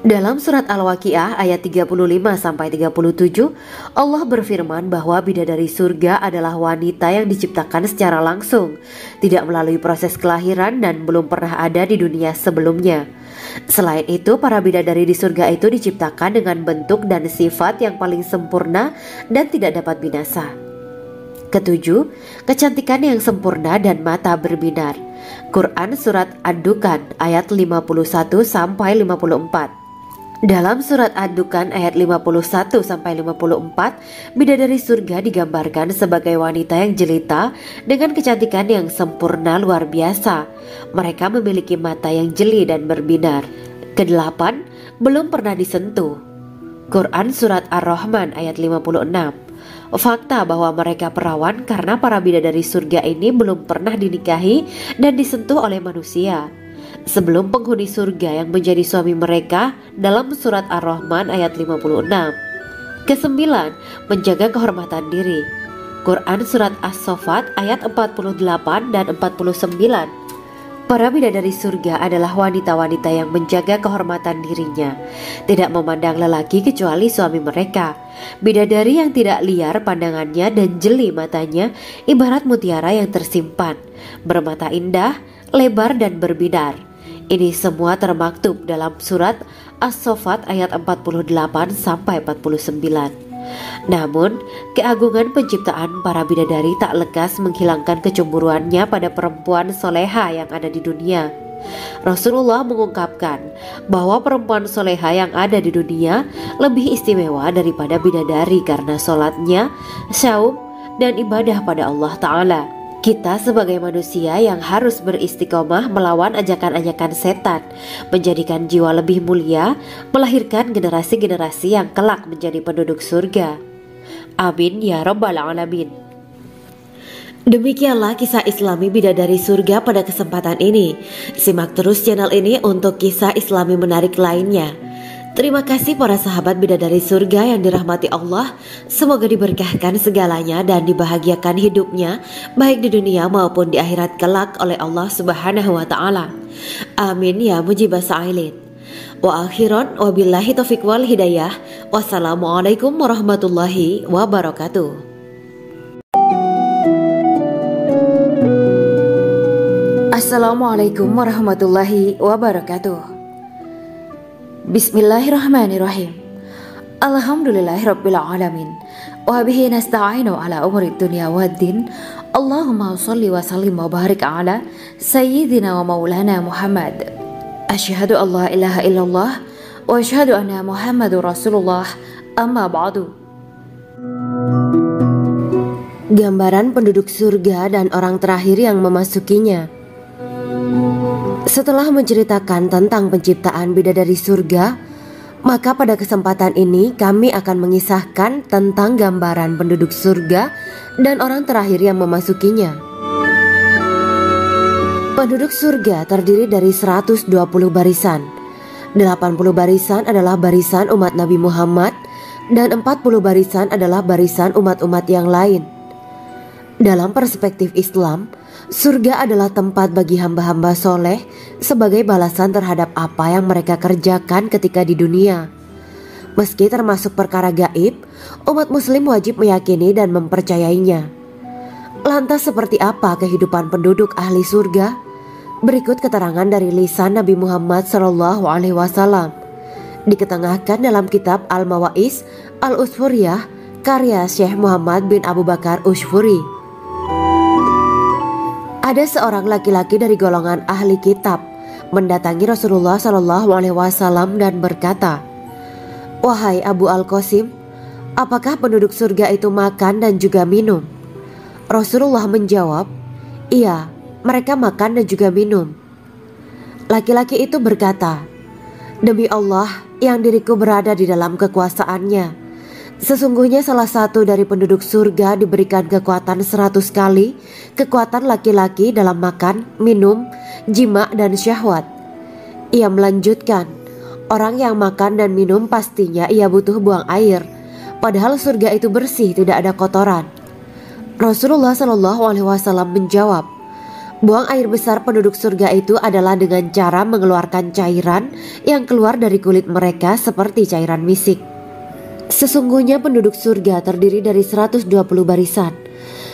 Dalam surat Al-Waqiah ayat 35-37, Allah berfirman bahwa bidadari surga adalah wanita yang diciptakan secara langsung, tidak melalui proses kelahiran dan belum pernah ada di dunia sebelumnya. Selain itu, para bidadari di surga itu diciptakan dengan bentuk dan sifat yang paling sempurna dan tidak dapat binasa. Ketujuh, kecantikan yang sempurna dan mata berbinar. Quran Surat Ad-Dukhan ayat 51-54. Dalam surat Ad-Dukhan ayat 51-54, bidadari surga digambarkan sebagai wanita yang jelita dengan kecantikan yang sempurna luar biasa. Mereka memiliki mata yang jeli dan berbinar. Kedelapan, belum pernah disentuh. Quran Surat Ar-Rahman ayat 56. Fakta bahwa mereka perawan karena para bidadari surga ini belum pernah dinikahi dan disentuh oleh manusia sebelum penghuni surga yang menjadi suami mereka dalam surat Ar-Rahman ayat 56. Kesembilan, menjaga kehormatan diri. Quran Surat As-Saffat ayat 48 dan 49. Para bidadari surga adalah wanita-wanita yang menjaga kehormatan dirinya, tidak memandang lelaki kecuali suami mereka. Bidadari yang tidak liar pandangannya dan jeli matanya ibarat mutiara yang tersimpan, bermata indah, lebar dan berbinar. Ini semua termaktub dalam surat As-Saffat ayat 48-49. Namun, keagungan penciptaan para bidadari tak lekas menghilangkan kecemburuannya pada perempuan soleha yang ada di dunia. Rasulullah mengungkapkan bahwa perempuan soleha yang ada di dunia lebih istimewa daripada bidadari karena sholatnya, syaum, dan ibadah pada Allah Ta'ala. Kita sebagai manusia yang harus beristiqomah melawan ajakan-ajakan setan, menjadikan jiwa lebih mulia, melahirkan generasi-generasi yang kelak menjadi penduduk surga. Amin ya rabbal alamin. Demikianlah kisah Islami bidadari surga pada kesempatan ini. Simak terus channel ini untuk kisah Islami menarik lainnya. Terima kasih para sahabat bidadari surga yang dirahmati Allah. Semoga diberkahkan segalanya dan dibahagiakan hidupnya baik di dunia maupun di akhirat kelak oleh Allah Subhanahu wa taala. Amin ya mujibah sa'ilin. Wa akhiran wabillahi taufiq wal hidayah. Wassalamualaikum warahmatullahi wabarakatuh. Assalamualaikum warahmatullahi wabarakatuh. Bismillahirrahmanirrahim. Alhamdulillahirabbil alamin. Wa bihi nasta'inu ala umuri dunya waddin. Allahumma shalli wa sallim wa barik ala sayyidina wa maulana Muhammad. Asyhadu an la ilaha illallah wa asyhadu anna Muhammadur Rasulullah. Amma ba'du. Gambaran penduduk surga dan orang terakhir yang memasukinya. Setelah menceritakan tentang penciptaan bidadari surga, maka pada kesempatan ini kami akan mengisahkan tentang gambaran penduduk surga dan orang terakhir yang memasukinya. Penduduk surga terdiri dari 120 barisan. 80 barisan adalah barisan umat Nabi Muhammad dan 40 barisan adalah barisan umat-umat yang lain. Dalam perspektif Islam, surga adalah tempat bagi hamba-hamba soleh sebagai balasan terhadap apa yang mereka kerjakan ketika di dunia. Meski termasuk perkara gaib, umat muslim wajib meyakini dan mempercayainya. Lantas seperti apa kehidupan penduduk ahli surga? Berikut keterangan dari lisan Nabi Muhammad SAW, diketengahkan dalam kitab Al-Mawaiz Al-Usfuriyah karya Syekh Muhammad bin Abu Bakar Ushfuri. Ada seorang laki-laki dari golongan ahli kitab mendatangi Rasulullah SAW dan berkata, "Wahai Abu Al-Qasim, apakah penduduk surga itu makan dan juga minum?" Rasulullah menjawab, "Iya, mereka makan dan juga minum." Laki-laki itu berkata, "Demi Allah yang diriku berada di dalam kekuasaannya, sesungguhnya salah satu dari penduduk surga diberikan kekuatan 100 kali kekuatan laki-laki dalam makan, minum, jima, dan syahwat." Ia melanjutkan, "Orang yang makan dan minum pastinya ia butuh buang air, padahal surga itu bersih, tidak ada kotoran." Rasulullah SAW menjawab, Buang air besar penduduk surga itu adalah dengan cara mengeluarkan cairan yang keluar dari kulit mereka seperti cairan misik. Sesungguhnya penduduk surga terdiri dari 120 barisan.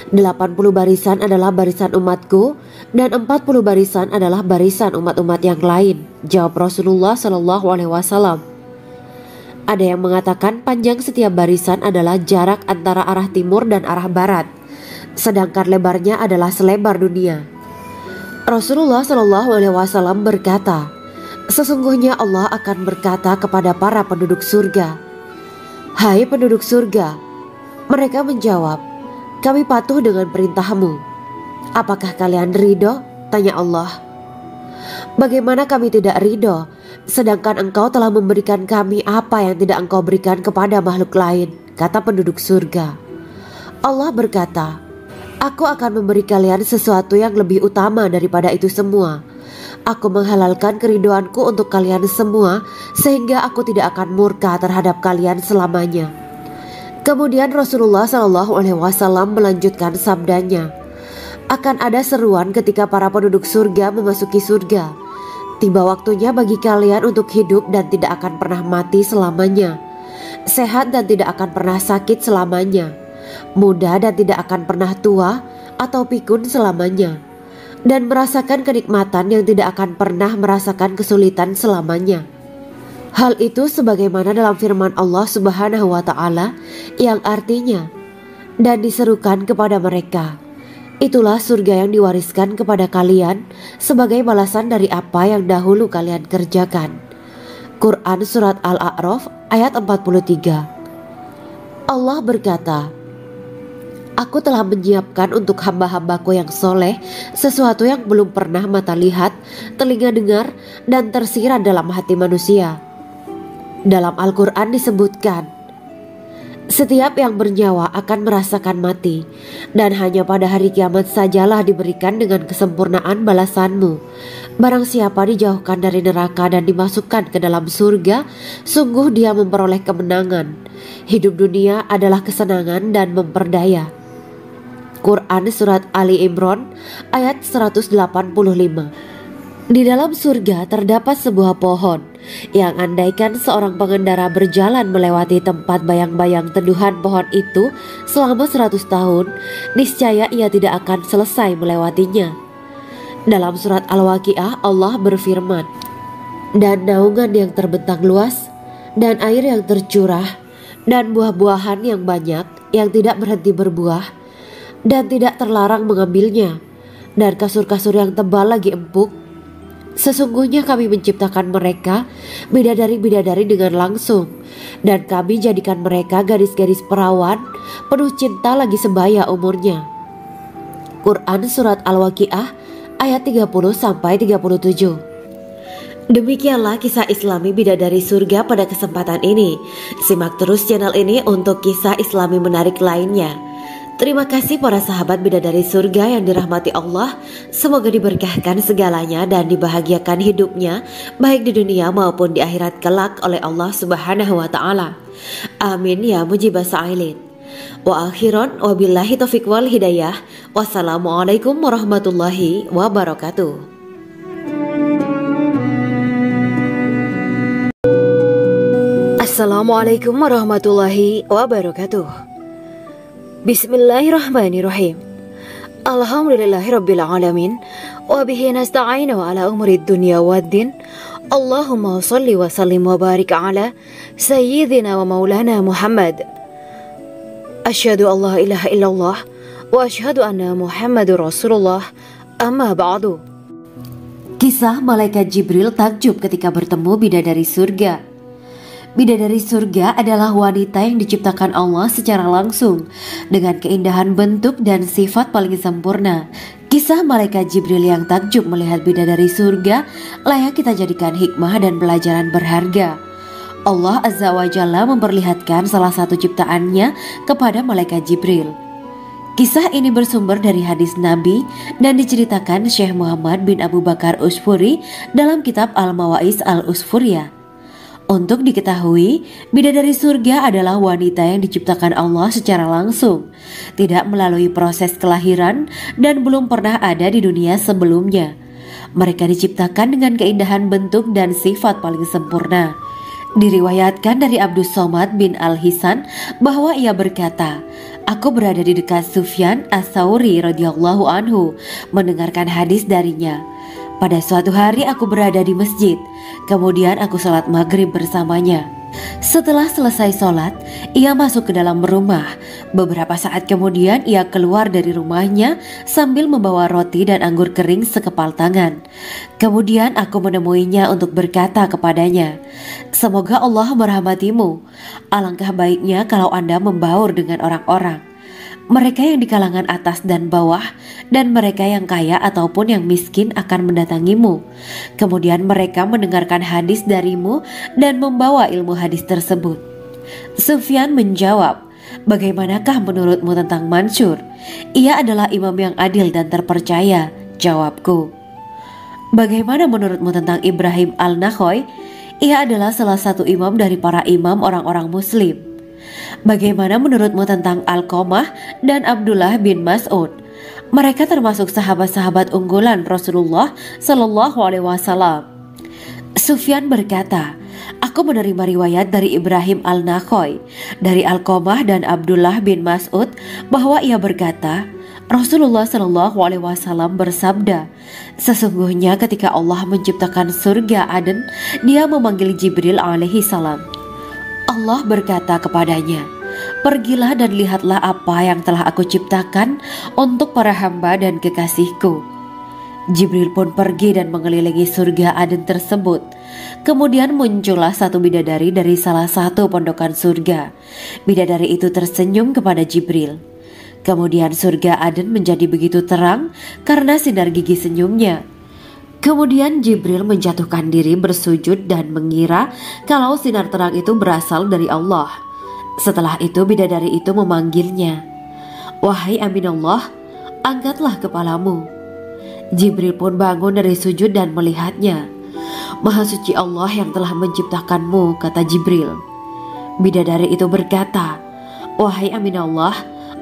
80 barisan adalah barisan umatku dan 40 barisan adalah barisan umat-umat yang lain, jawab Rasulullah SAW. Ada yang mengatakan panjang setiap barisan adalah jarak antara arah timur dan arah barat, sedangkan lebarnya adalah selebar dunia. Rasulullah SAW berkata, sesungguhnya Allah akan berkata kepada para penduduk surga, "Hai penduduk surga." Mereka menjawab, "Kami patuh dengan perintahmu." "Apakah kalian ridho?" tanya Allah. "Bagaimana kami tidak ridho, sedangkan engkau telah memberikan kami apa yang tidak engkau berikan kepada makhluk lain," kata penduduk surga. Allah berkata, "Aku akan memberi kalian sesuatu yang lebih utama daripada itu semua. Aku menghalalkan keridoanku untuk kalian semua sehingga aku tidak akan murka terhadap kalian selamanya." Kemudian Rasulullah SAW melanjutkan sabdanya, "Akan ada seruan ketika para penduduk surga memasuki surga. Tiba waktunya bagi kalian untuk hidup dan tidak akan pernah mati selamanya, sehat dan tidak akan pernah sakit selamanya, muda dan tidak akan pernah tua atau pikun selamanya, dan merasakan kenikmatan yang tidak akan pernah merasakan kesulitan selamanya." Hal itu sebagaimana dalam firman Allah Subhanahu wa Ta'ala yang artinya, "Dan diserukan kepada mereka, itulah surga yang diwariskan kepada kalian sebagai balasan dari apa yang dahulu kalian kerjakan." Quran Surat Al-A'raf ayat 43. Allah berkata, "Aku telah menyiapkan untuk hamba-hambaku yang soleh sesuatu yang belum pernah mata lihat, telinga dengar, dan tersirat dalam hati manusia." Dalam Al-Quran disebutkan, setiap yang bernyawa akan merasakan mati, dan hanya pada hari kiamat sajalah diberikan dengan kesempurnaan balasanmu. Barang siapa dijauhkan dari neraka dan dimasukkan ke dalam surga, sungguh dia memperoleh kemenangan. Hidup dunia adalah kesenangan dan memperdaya. Quran Surat Ali Imran ayat 185. Di dalam surga terdapat sebuah pohon yang andaikan seorang pengendara berjalan melewati tempat bayang-bayang teduhan pohon itu selama 100 tahun, niscaya ia tidak akan selesai melewatinya. Dalam surat Al-Waqiah Allah berfirman, "Dan naungan yang terbentang luas, dan air yang tercurah, dan buah-buahan yang banyak yang tidak berhenti berbuah, dan tidak terlarang mengambilnya, dan kasur-kasur yang tebal lagi empuk. Sesungguhnya kami menciptakan mereka bidadari-bidadari dengan langsung, dan kami jadikan mereka gadis-gadis perawan penuh cinta lagi sebaya umurnya." Quran Surat Al-Waqiah ayat 30-37. Demikianlah kisah Islami bidadari surga pada kesempatan ini. Simak terus channel ini untuk kisah Islami menarik lainnya. Terima kasih para sahabat bidadari surga yang dirahmati Allah. Semoga diberkahkan segalanya dan dibahagiakan hidupnya baik di dunia maupun di akhirat kelak oleh Allah Subhanahu wa Ta'ala. Amin ya mujibah sa'ilin. Wa akhiran wabillahi taufiq wal hidayah. Wassalamualaikum warahmatullahi wabarakatuh. Assalamualaikum warahmatullahi wabarakatuh. Bismillahirrahmanirrahim. Alhamdulillahirabbil alamin wa bihi nasta'inu ala umurid dunya waddin. Allahumma shalli wa sallim wa barik ala sayyidina wa maulana Muhammad. Asyhadu an la ilaha illallah wa asyhadu anna Muhammadur Rasulullah. Amma ba'du. Kisah malaikat Jibril takjub ketika bertemu bidadari surga. Bidadari surga adalah wanita yang diciptakan Allah secara langsung dengan keindahan bentuk dan sifat paling sempurna. Kisah malaikat Jibril yang takjub melihat bidadari surga layak kita jadikan hikmah dan pelajaran berharga. Allah Azza wa Jalla memperlihatkan salah satu ciptaannya kepada malaikat Jibril. Kisah ini bersumber dari hadis Nabi dan diceritakan Syekh Muhammad bin Abu Bakar Usfuri dalam kitab Al-Mawaiz Al-Usfuriyah. Untuk diketahui, bidadari surga adalah wanita yang diciptakan Allah secara langsung, tidak melalui proses kelahiran dan belum pernah ada di dunia sebelumnya. Mereka diciptakan dengan keindahan bentuk dan sifat paling sempurna. Diriwayatkan dari Abdus Somad bin Al-Hisan bahwa ia berkata, "Aku berada di dekat Sufyan As-Tsauri radhiyallahu anhu mendengarkan hadis darinya. Pada suatu hari aku berada di masjid, kemudian aku sholat maghrib bersamanya. Setelah selesai sholat, ia masuk ke dalam rumah. Beberapa saat kemudian ia keluar dari rumahnya sambil membawa roti dan anggur kering sekepal tangan. Kemudian aku menemuinya untuk berkata kepadanya, 'Semoga Allah merahmatimu. Alangkah baiknya kalau Anda membaur dengan orang-orang. Mereka yang di kalangan atas dan bawah, dan mereka yang kaya ataupun yang miskin akan mendatangimu. Kemudian mereka mendengarkan hadis darimu dan membawa ilmu hadis tersebut.' Sufyan menjawab, 'Bagaimanakah menurutmu tentang Mansur? Ia adalah imam yang adil dan terpercaya.' Jawabku. 'Bagaimana menurutmu tentang Ibrahim Al-Nakhoy? Ia adalah salah satu imam dari para imam orang-orang muslim.' 'Bagaimana menurutmu tentang Alqamah dan Abdullah bin Mas'ud? Mereka termasuk sahabat-sahabat unggulan Rasulullah Shallallahu Alaihi Wasallam.' Sufyan berkata, 'Aku menerima riwayat dari Ibrahim Al-Nakhoy, dari Alqamah dan Abdullah bin Mas'ud bahwa ia berkata, Rasulullah Shallallahu Alaihi Wasallam bersabda, sesungguhnya ketika Allah menciptakan surga Aden, Dia memanggil Jibril alaihi salam. Allah berkata kepadanya, pergilah dan lihatlah apa yang telah aku ciptakan untuk para hamba dan kekasihku. Jibril pun pergi dan mengelilingi surga Aden tersebut. Kemudian muncullah satu bidadari dari salah satu pondokan surga. Bidadari itu tersenyum kepada Jibril. Kemudian surga Aden menjadi begitu terang karena sinar gigi senyumnya. Kemudian Jibril menjatuhkan diri bersujud dan mengira kalau sinar terang itu berasal dari Allah. Setelah itu bidadari itu memanggilnya, wahai Aminullah, angkatlah kepalamu. Jibril pun bangun dari sujud dan melihatnya. Maha suci Allah yang telah menciptakanmu, kata Jibril. Bidadari itu berkata, wahai Aminullah,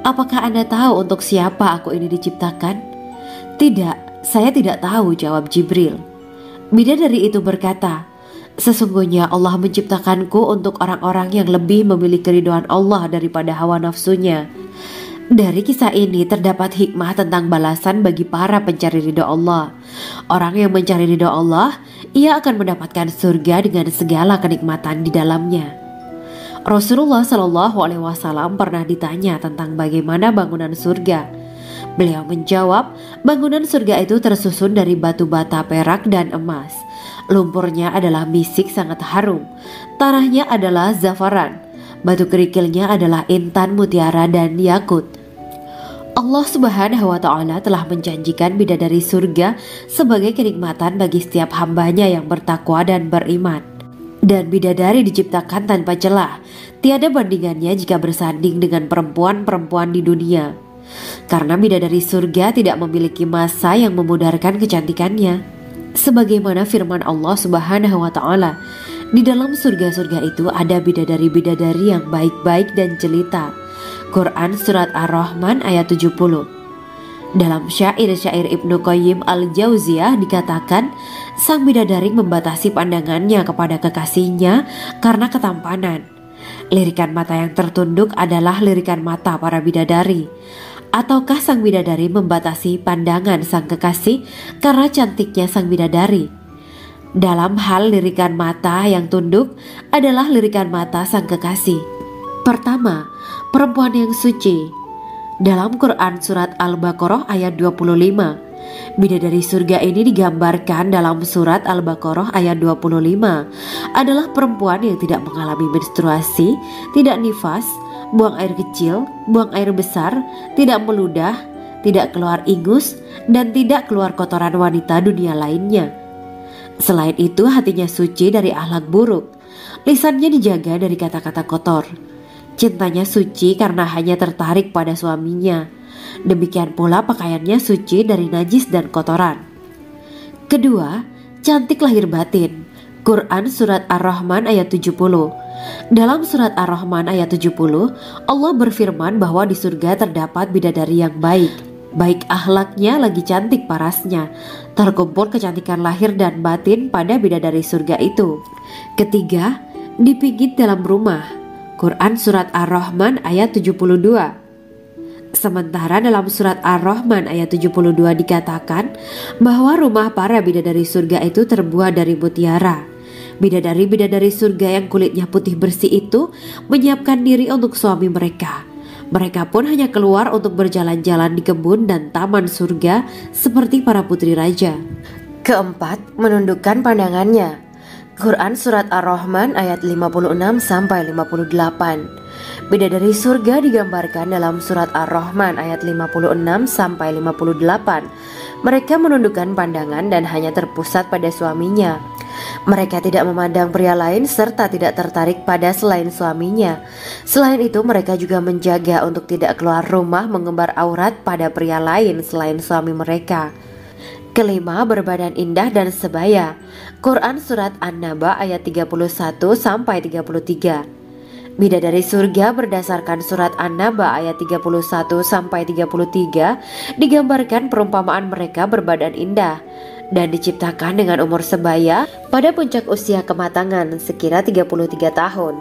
apakah Anda tahu untuk siapa aku ini diciptakan? Tidak. Saya tidak tahu, jawab Jibril. Bidadari itu berkata, sesungguhnya Allah menciptakanku untuk orang-orang yang lebih memilih keridhaan Allah daripada hawa nafsunya. Dari kisah ini terdapat hikmah tentang balasan bagi para pencari ridho Allah. Orang yang mencari ridho Allah, ia akan mendapatkan surga dengan segala kenikmatan di dalamnya. Rasulullah Shallallahu Alaihi Wasallam pernah ditanya tentang bagaimana bangunan surga. Beliau menjawab, bangunan surga itu tersusun dari batu bata, perak, dan emas. Lumpurnya adalah misik sangat harum. Tanahnya adalah zafaran. Batu kerikilnya adalah intan, mutiara, dan yakut. Allah Subhanahu wa Ta'ala telah menjanjikan bidadari surga sebagai kenikmatan bagi setiap hambanya yang bertakwa dan beriman. Dan bidadari diciptakan tanpa celah. Tiada bandingannya jika bersanding dengan perempuan-perempuan di dunia. Karena bidadari surga tidak memiliki masa yang memudarkan kecantikannya. Sebagaimana firman Allah Subhanahu wa Ta'ala, di dalam surga-surga itu ada bidadari-bidadari yang baik-baik dan jelita. Quran Surat Ar-Rahman ayat 70. Dalam syair-syair Ibnu Qayyim Al-Jauziyah dikatakan, sang bidadari membatasi pandangannya kepada kekasihnya karena ketampanan. Lirikan mata yang tertunduk adalah lirikan mata para bidadari. Ataukah sang bidadari membatasi pandangan sang kekasih karena cantiknya sang bidadari? Dalam hal lirikan mata yang tunduk adalah lirikan mata sang kekasih. Pertama, perempuan yang suci. Dalam Quran Surat Al-Baqarah ayat 25, bidadari surga ini digambarkan dalam Surat Al-Baqarah ayat 25 adalah perempuan yang tidak mengalami menstruasi, tidak nifas, buang air kecil, buang air besar, tidak meludah, tidak keluar ingus, dan tidak keluar kotoran wanita dunia lainnya. Selain itu hatinya suci dari akhlak buruk, lisannya dijaga dari kata-kata kotor. Cintanya suci karena hanya tertarik pada suaminya. Demikian pula pakaiannya suci dari najis dan kotoran. Kedua, cantik lahir batin. Quran Surat Ar-Rahman ayat 70. Dalam Surat Ar-Rahman ayat 70, Allah berfirman bahwa di surga terdapat bidadari yang baik. Baik akhlaknya lagi cantik parasnya. Terkumpul kecantikan lahir dan batin pada bidadari surga itu. Ketiga, dipijit dalam rumah. Quran Surat Ar-Rahman ayat 72. Sementara dalam Surat Ar-Rahman ayat 72 dikatakan bahwa rumah para bidadari surga itu terbuat dari mutiara. Bidadari-bidadari surga yang kulitnya putih bersih itu menyiapkan diri untuk suami mereka. Mereka pun hanya keluar untuk berjalan-jalan di kebun dan taman surga seperti para putri raja. Keempat, menundukkan pandangannya. Quran Surat Ar-Rahman ayat 56-58. Bidadari surga digambarkan dalam Surat Ar-Rahman ayat 56-58. Mereka menundukkan pandangan dan hanya terpusat pada suaminya. Mereka tidak memandang pria lain serta tidak tertarik pada selain suaminya. Selain itu mereka juga menjaga untuk tidak keluar rumah mengembar aurat pada pria lain selain suami mereka. Kelima, berbadan indah dan sebaya. Quran Surat An-Naba ayat 31-33. Bidadari surga berdasarkan Surat An-Naba ayat 31-33 digambarkan perumpamaan mereka berbadan indah dan diciptakan dengan umur sebaya pada puncak usia kematangan sekira 33 tahun.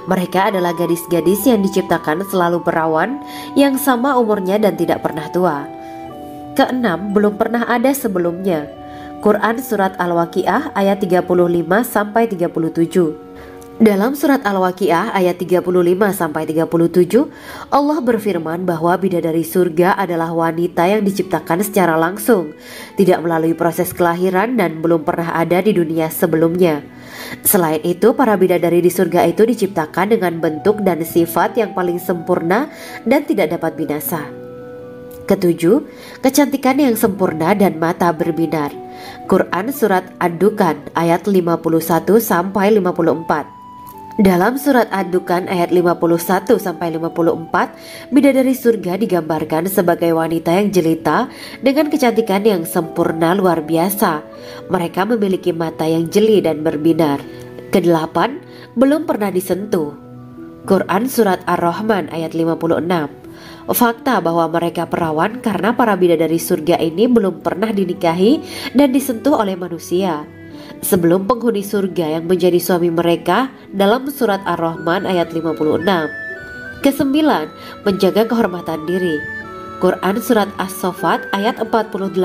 Mereka adalah gadis-gadis yang diciptakan selalu perawan yang sama umurnya dan tidak pernah tua. Keenam, belum pernah ada sebelumnya. Quran Surat Al-Waqiah ayat 35-37. Dalam Surat Al-Waqiah ayat 35-37, Allah berfirman bahwa bidadari surga adalah wanita yang diciptakan secara langsung, tidak melalui proses kelahiran dan belum pernah ada di dunia sebelumnya. Selain itu, para bidadari di surga itu diciptakan dengan bentuk dan sifat yang paling sempurna dan tidak dapat binasa. Ketujuh, kecantikan yang sempurna dan mata berbinar. Quran Surat Ad-Dukan ayat 51-54. Dalam Surat Ad-Dukan ayat 51-54, bidadari surga digambarkan sebagai wanita yang jelita dengan kecantikan yang sempurna luar biasa. Mereka memiliki mata yang jeli dan berbinar. Kedelapan, belum pernah disentuh. Quran Surat Ar-Rahman ayat 56. Fakta bahwa mereka perawan karena para bidadari surga ini belum pernah dinikahi dan disentuh oleh manusia sebelum penghuni surga yang menjadi suami mereka dalam Surat Ar-Rahman ayat 56. Kesembilan, menjaga kehormatan diri. Quran Surat As-Saffat ayat 48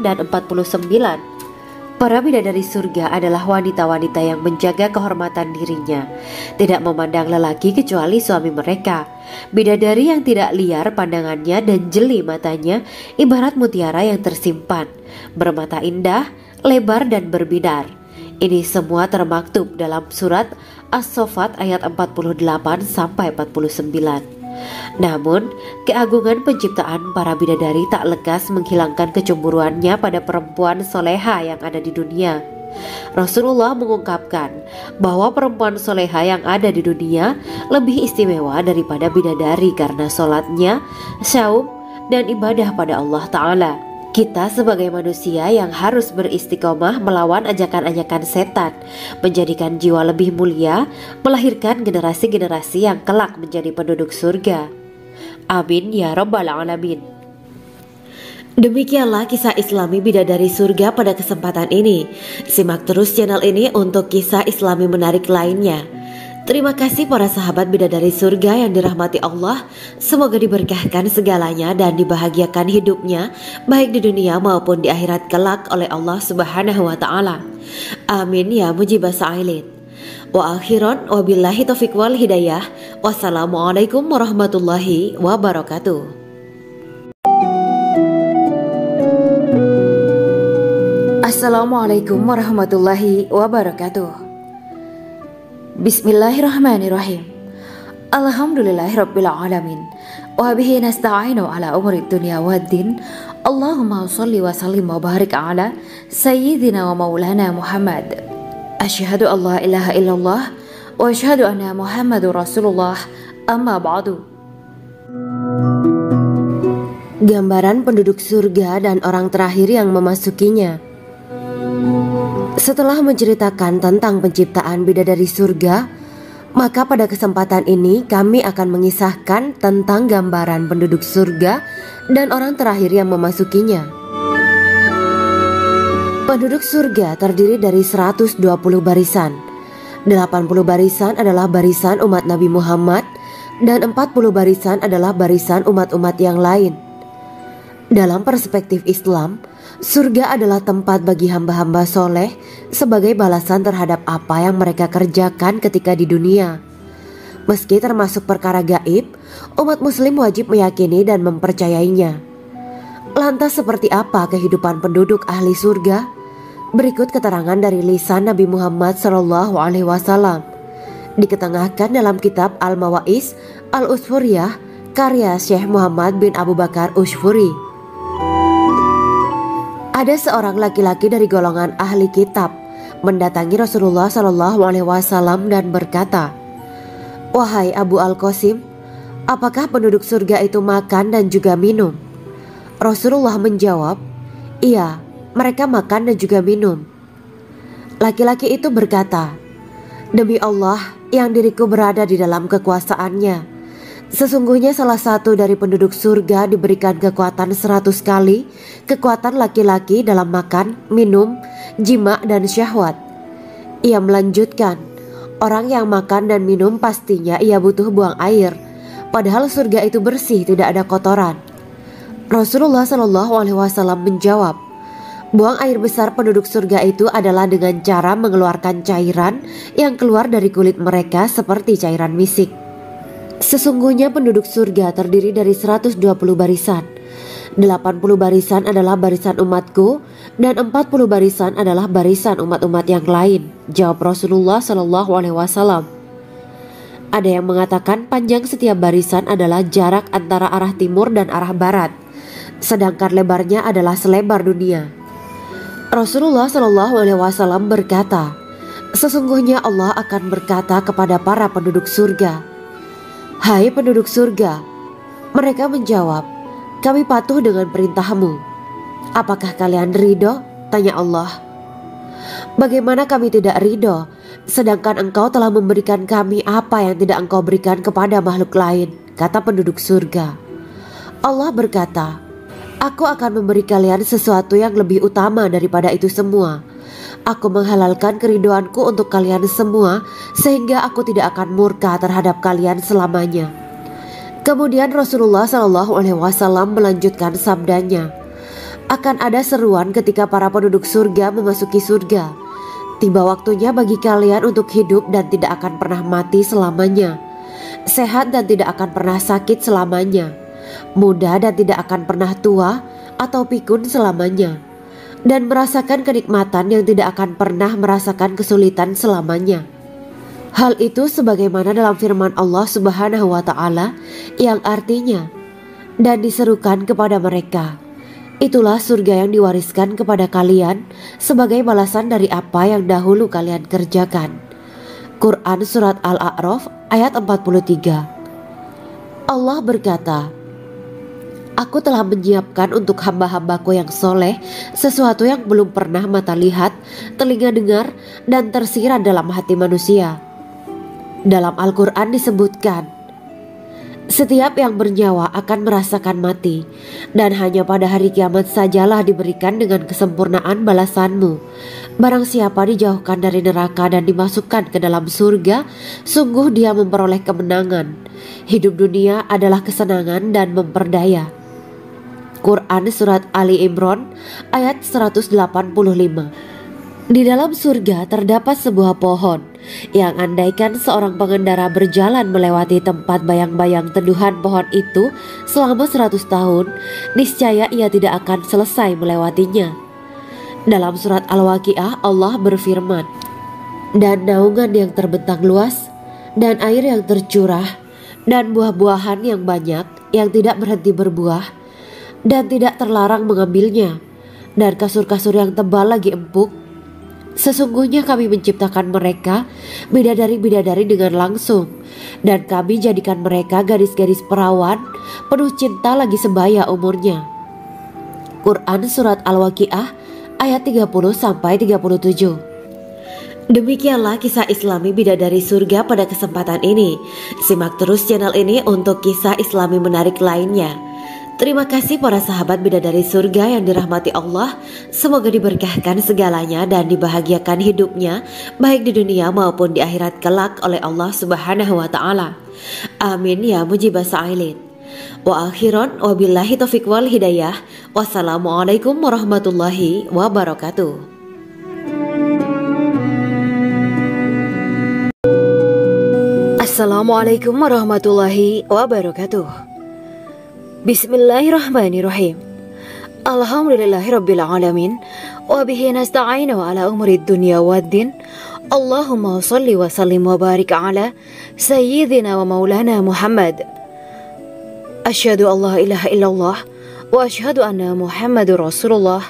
dan 49. Para bidadari surga adalah wanita-wanita yang menjaga kehormatan dirinya, tidak memandang lelaki kecuali suami mereka. Bidadari yang tidak liar pandangannya dan jeli matanya ibarat mutiara yang tersimpan, bermata indah, lebar dan berbinar. Ini semua termaktub dalam Surat As-Saffat ayat 48-49. Namun, keagungan penciptaan para bidadari tak lekas menghilangkan kecemburuannya pada perempuan soleha yang ada di dunia. Rasulullah mengungkapkan bahwa perempuan soleha yang ada di dunia lebih istimewa daripada bidadari karena sholatnya, syaum, dan ibadah pada Allah Ta'ala. Kita sebagai manusia yang harus beristiqomah melawan ajakan-ajakan setan, menjadikan jiwa lebih mulia, melahirkan generasi-generasi yang kelak menjadi penduduk surga. Amin ya rabbal alamin. Demikianlah kisah Islami bidadari surga pada kesempatan ini. Simak terus channel ini untuk kisah Islami menarik lainnya. Terima kasih para sahabat bidadari surga yang dirahmati Allah. Semoga diberkahkan segalanya dan dibahagiakan hidupnya baik di dunia maupun di akhirat kelak oleh Allah Subhanahu wa taala. Amin ya mujibah sa'ilin. Wa akhiran wabillahi taufiq wal hidayah. Wassalamualaikum warahmatullahi wabarakatuh. Assalamualaikum warahmatullahi wabarakatuh. Bismillahirrahmanirrahim. Alhamdulillahirabbil alamin. Wa bihi nasta'inu ala umuri dunya waddin. Allahumma shalli wa sallim wa barik ala sayyidina wa maulana Muhammad. Asyhadu an la ilaha illallah wa asyhadu anna Muhammadur Rasulullah. Amma ba'du. Gambaran penduduk surga dan orang terakhir yang memasukinya. Setelah menceritakan tentang penciptaan bidadari surga, maka pada kesempatan ini kami akan mengisahkan tentang gambaran penduduk surga dan orang terakhir yang memasukinya. Penduduk surga terdiri dari 120 barisan. 80 barisan adalah barisan umat Nabi Muhammad dan 40 barisan adalah barisan umat-umat yang lain. Dalam perspektif Islam, surga adalah tempat bagi hamba-hamba soleh sebagai balasan terhadap apa yang mereka kerjakan ketika di dunia. Meski termasuk perkara gaib, umat muslim wajib meyakini dan mempercayainya. Lantas seperti apa kehidupan penduduk ahli surga? Berikut keterangan dari lisan Nabi Muhammad SAW, diketengahkan dalam kitab Al-Mawaiz Al-Usfuriyah karya Syekh Muhammad bin Abu Bakar Ushfuri. Ada seorang laki-laki dari golongan ahli kitab mendatangi Rasulullah SAW dan berkata, "Wahai Abu Al-Qasim, apakah penduduk surga itu makan dan juga minum?" Rasulullah menjawab, "Iya, mereka makan dan juga minum." Laki-laki itu berkata, "Demi Allah yang diriku berada di dalam kekuasaannya, sesungguhnya salah satu dari penduduk surga diberikan kekuatan 100 kali kekuatan laki-laki dalam makan, minum, jima, dan syahwat." Ia melanjutkan, "Orang yang makan dan minum pastinya ia butuh buang air, padahal surga itu bersih, tidak ada kotoran." Rasulullah SAW menjawab, "Buang air besar penduduk surga itu adalah dengan cara mengeluarkan cairan yang keluar dari kulit mereka seperti cairan misik." Sesungguhnya penduduk surga terdiri dari 120 barisan. 80 barisan adalah barisan umatku dan 40 barisan adalah barisan umat-umat yang lain, jawab Rasulullah SAW. Ada yang mengatakan panjang setiap barisan adalah jarak antara arah timur dan arah barat, sedangkan lebarnya adalah selebar dunia. Rasulullah SAW berkata, "Sesungguhnya Allah akan berkata kepada para penduduk surga, 'Hai penduduk surga,' mereka menjawab, 'Kami patuh dengan perintahmu.' 'Apakah kalian ridho?' tanya Allah. 'Bagaimana kami tidak ridho, sedangkan engkau telah memberikan kami apa yang tidak engkau berikan kepada makhluk lain,' kata penduduk surga. Allah berkata, 'Aku akan memberi kalian sesuatu yang lebih utama daripada itu semua. Aku menghalalkan keridoanku untuk kalian semua sehingga aku tidak akan murka terhadap kalian selamanya.'" Kemudian Rasulullah SAW melanjutkan sabdanya, "Akan ada seruan ketika para penduduk surga memasuki surga. Tiba waktunya bagi kalian untuk hidup dan tidak akan pernah mati selamanya, sehat dan tidak akan pernah sakit selamanya, muda dan tidak akan pernah tua atau pikun selamanya, dan merasakan kenikmatan yang tidak akan pernah merasakan kesulitan selamanya." Hal itu sebagaimana dalam firman Allah Subhanahu wa Ta'ala yang artinya, "Dan diserukan kepada mereka, itulah surga yang diwariskan kepada kalian sebagai balasan dari apa yang dahulu kalian kerjakan." Quran Surat Al-A'raf ayat 43. Allah berkata, "Aku telah menyiapkan untuk hamba-hambaku yang soleh sesuatu yang belum pernah mata lihat, telinga dengar, dan tersirat dalam hati manusia." Dalam Al-Quran disebutkan, "Setiap yang bernyawa akan merasakan mati, dan hanya pada hari kiamat sajalah diberikan dengan kesempurnaan balasanmu. Barang siapa dijauhkan dari neraka dan dimasukkan ke dalam surga, sungguh dia memperoleh kemenangan. Hidup dunia adalah kesenangan dan memperdaya." Quran Surat Ali Imran ayat 185. Di dalam surga terdapat sebuah pohon yang andaikan seorang pengendara berjalan melewati tempat bayang-bayang teduhan pohon itu selama 100 tahun, niscaya ia tidak akan selesai melewatinya. Dalam surat Al-Waqiah Allah berfirman, "Dan naungan yang terbentang luas, dan air yang tercurah, dan buah-buahan yang banyak yang tidak berhenti berbuah, dan tidak terlarang mengambilnya, dan kasur-kasur yang tebal lagi empuk. Sesungguhnya kami menciptakan mereka bidadari-bidadari dengan langsung, dan kami jadikan mereka gadis-gadis perawan penuh cinta lagi sebaya umurnya." Quran Surat Al-Waqiah ayat 30 sampai 37. Demikianlah kisah Islami bidadari surga pada kesempatan ini. Simak terus channel ini untuk kisah Islami menarik lainnya. Terima kasih para sahabat bidadari surga yang dirahmati Allah. Semoga diberkahkan segalanya dan dibahagiakan hidupnya baik di dunia maupun di akhirat kelak oleh Allah Subhanahu wa taala. Amin ya mujibas sa'ilin. Wa akhiran wabillahi taufiq wal hidayah. Wassalamualaikum warahmatullahi wabarakatuh. Assalamualaikum warahmatullahi wabarakatuh. Bismillahirrahmanirrahim. Alhamdulillahirabbil alamin wa bihi nasta'inu ala umurid dunya waddin. Allahumma shalli wa sallim wa barik ala sayyidina wa maulana Muhammad. Asyhadu an la ilaha illallah wa asyhadu anna Muhammadur Rasulullah.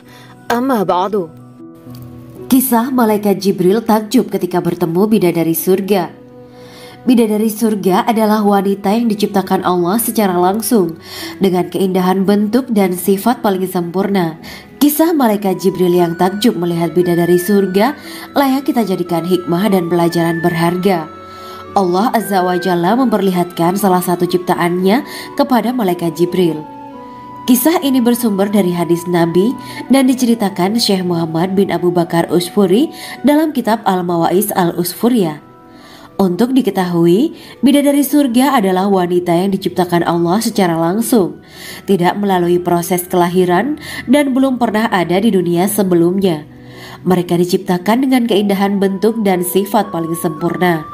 Amma ba'du. Kisah malaikat Jibril takjub ketika bertemu bidadari surga. Bidadari surga adalah wanita yang diciptakan Allah secara langsung dengan keindahan bentuk dan sifat paling sempurna. Kisah malaikat Jibril yang takjub melihat bidadari surga layak kita jadikan hikmah dan pelajaran berharga. Allah Azza wa Jalla memperlihatkan salah satu ciptaannya kepada malaikat Jibril. Kisah ini bersumber dari hadis Nabi dan diceritakan Syekh Muhammad bin Abu Bakar Usfuri dalam kitab Al-Mawaiz Al-Usfuriyah. Untuk diketahui, bidadari surga adalah wanita yang diciptakan Allah secara langsung, tidak melalui proses kelahiran dan belum pernah ada di dunia sebelumnya. Mereka diciptakan dengan keindahan bentuk dan sifat paling sempurna.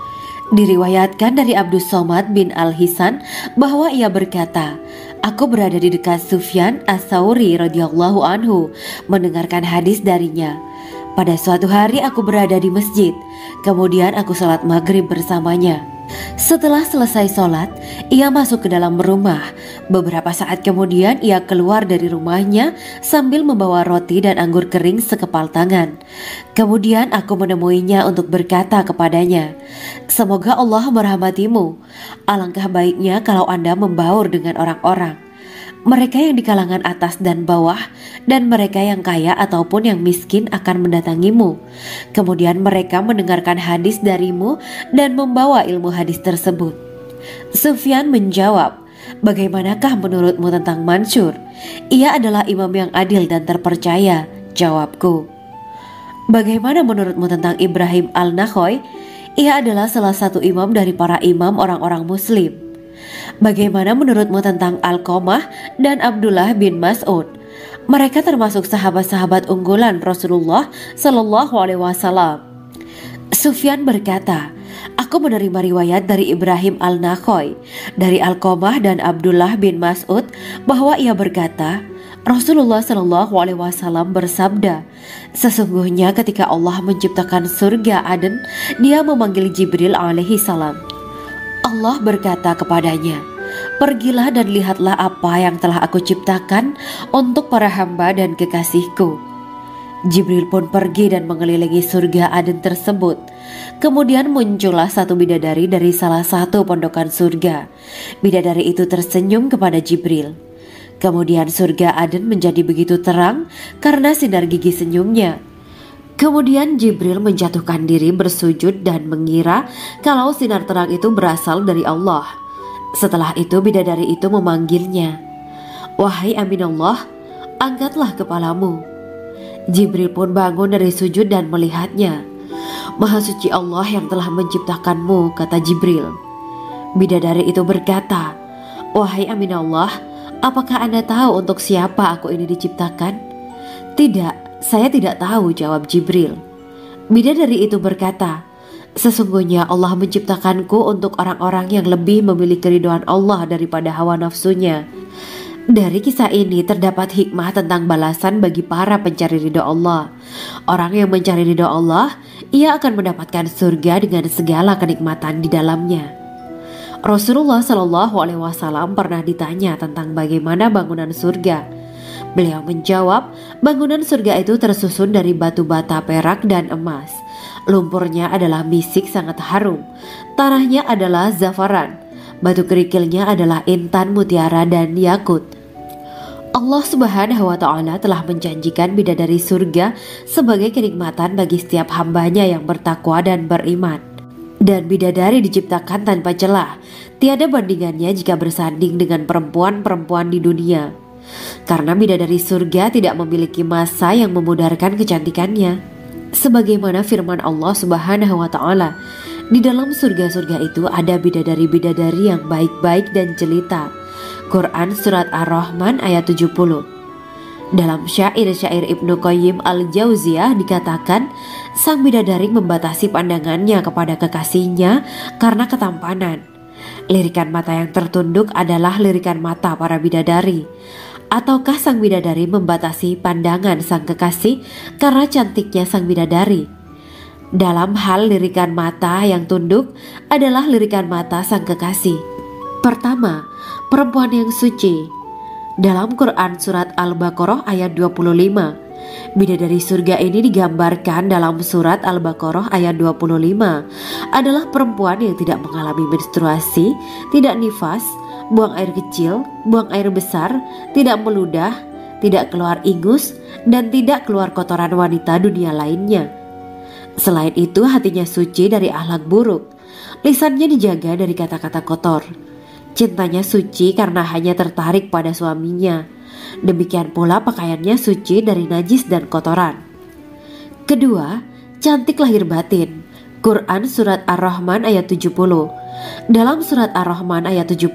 Diriwayatkan dari Abdus Somad bin Al-Hisan bahwa ia berkata, "Aku berada di dekat Sufyan As-Sauri radhiyallahu anhu mendengarkan hadis darinya. Pada suatu hari aku berada di masjid, kemudian aku sholat maghrib bersamanya. Setelah selesai sholat, ia masuk ke dalam rumah. Beberapa saat kemudian ia keluar dari rumahnya sambil membawa roti dan anggur kering sekepal tangan. Kemudian aku menemuinya untuk berkata kepadanya, 'Semoga Allah merahmatimu. Alangkah baiknya kalau Anda membaur dengan orang-orang. Mereka yang di kalangan atas dan bawah dan mereka yang kaya ataupun yang miskin akan mendatangimu. Kemudian mereka mendengarkan hadis darimu dan membawa ilmu hadis tersebut.' Sufyan menjawab, 'Bagaimanakah menurutmu tentang Mansur? Ia adalah imam yang adil dan terpercaya.' Jawabku, 'Bagaimana menurutmu tentang Ibrahim Al-Nakhoy? Ia adalah salah satu imam dari para imam orang-orang muslim.' Bagaimana menurutmu tentang Alqamah dan Abdullah bin Mas'ud? Mereka termasuk sahabat-sahabat unggulan Rasulullah Sallallahu Alaihi Wasallam.' Sufyan berkata, 'Aku menerima riwayat dari Ibrahim Al-Nakhoy, dari Alqamah dan Abdullah bin Mas'ud bahwa ia berkata, Rasulullah Sallallahu Alaihi Wasallam bersabda, sesungguhnya ketika Allah menciptakan surga Aden, Dia memanggil Jibril alaihi salam. Allah berkata kepadanya, pergilah dan lihatlah apa yang telah aku ciptakan untuk para hamba dan kekasihku. Jibril pun pergi dan mengelilingi surga Aden tersebut. Kemudian muncullah satu bidadari dari salah satu pondokan surga. Bidadari itu tersenyum kepada Jibril. Kemudian surga Aden menjadi begitu terang karena sinar gigi senyumnya. Kemudian Jibril menjatuhkan diri bersujud dan mengira kalau sinar terang itu berasal dari Allah. Setelah itu bidadari itu memanggilnya, wahai Aminullah, angkatlah kepalamu. Jibril pun bangun dari sujud dan melihatnya. Maha suci Allah yang telah menciptakanmu, kata Jibril. Bidadari itu berkata, wahai Aminullah, apakah Anda tahu untuk siapa aku ini diciptakan? Tidak. Saya tidak tahu, jawab Jibril. Bidadari itu berkata, sesungguhnya Allah menciptakanku untuk orang-orang yang lebih memilih keridhaan Allah daripada hawa nafsunya. Dari kisah ini terdapat hikmah tentang balasan bagi para pencari ridha Allah. Orang yang mencari ridha Allah, ia akan mendapatkan surga dengan segala kenikmatan di dalamnya. Rasulullah Shallallahu Alaihi Wasallam pernah ditanya tentang bagaimana bangunan surga. Beliau menjawab, bangunan surga itu tersusun dari batu bata, perak, dan emas. Lumpurnya adalah misik sangat harum. Tanahnya adalah zafaran. Batu kerikilnya adalah intan, mutiara, dan yakut. Allah Subhanahu wa Ta'ala telah menjanjikan bidadari surga sebagai kenikmatan bagi setiap hambanya yang bertakwa dan beriman. Dan bidadari diciptakan tanpa celah, tiada bandingannya jika bersanding dengan perempuan-perempuan di dunia. Karena bidadari surga tidak memiliki masa yang memudarkan kecantikannya. Sebagaimana firman Allah Subhanahu wa Ta'ala, di dalam surga-surga itu ada bidadari-bidadari yang baik-baik dan jelita. Quran Surat Ar-Rahman ayat 70. Dalam syair-syair Ibnu Qayyim Al-Jauziyah dikatakan, sang bidadari membatasi pandangannya kepada kekasihnya karena ketampanan. Lirikan mata yang tertunduk adalah lirikan mata para bidadari. Ataukah sang bidadari membatasi pandangan sang kekasih karena cantiknya sang bidadari? Dalam hal lirikan mata yang tunduk adalah lirikan mata sang kekasih. Pertama, perempuan yang suci. Dalam Quran Surat Al-Baqarah ayat 25, bidadari surga ini digambarkan dalam Surat Al-Baqarah ayat 25 adalah perempuan yang tidak mengalami menstruasi, tidak nifas, buang air kecil, buang air besar, tidak meludah, tidak keluar ingus, dan tidak keluar kotoran wanita dunia lainnya. Selain itu, hatinya suci dari akhlak buruk, lisannya dijaga dari kata-kata kotor. Cintanya suci karena hanya tertarik pada suaminya. Demikian pula pakaiannya suci dari najis dan kotoran. Kedua, cantik lahir batin. Quran Surat Ar-Rahman ayat 70. Dalam Surat Ar-Rahman ayat 70,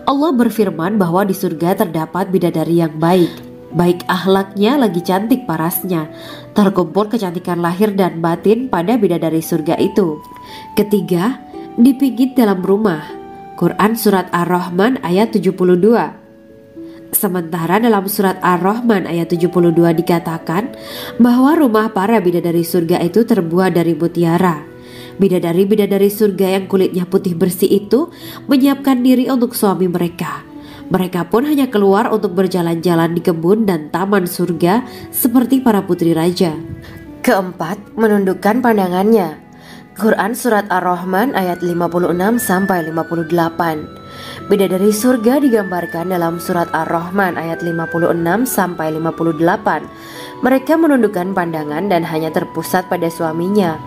Allah berfirman bahwa di surga terdapat bidadari yang baik. Baik akhlaknya lagi cantik parasnya. Terkumpul kecantikan lahir dan batin pada bidadari surga itu. Ketiga, dipijit dalam rumah. Quran Surat Ar-Rahman ayat 72. Sementara dalam Surat Ar-Rahman ayat 72 dikatakan bahwa rumah para bidadari surga itu terbuat dari mutiara. Bidadari-bidadari surga yang kulitnya putih bersih itu menyiapkan diri untuk suami mereka. Mereka pun hanya keluar untuk berjalan-jalan di kebun dan taman surga seperti para putri raja. Keempat, menundukkan pandangannya. Quran Surat Ar-Rahman ayat 56-58. Bidadari surga digambarkan dalam Surat Ar-Rahman ayat 56-58. Mereka menundukkan pandangan dan hanya terpusat pada suaminya.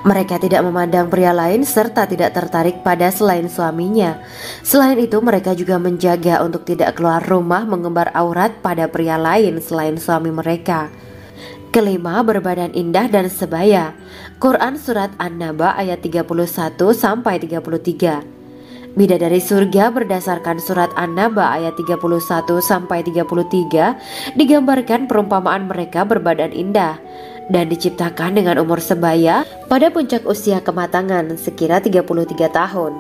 Mereka tidak memandang pria lain serta tidak tertarik pada selain suaminya. Selain itu, mereka juga menjaga untuk tidak keluar rumah mengembar aurat pada pria lain selain suami mereka. Kelima, berbadan indah dan sebaya. Quran Surat An-Naba ayat 31-33. Bidadari surga berdasarkan Surat An-Naba ayat 31-33 digambarkan perumpamaan mereka berbadan indah dan diciptakan dengan umur sebaya pada puncak usia kematangan sekira 33 tahun.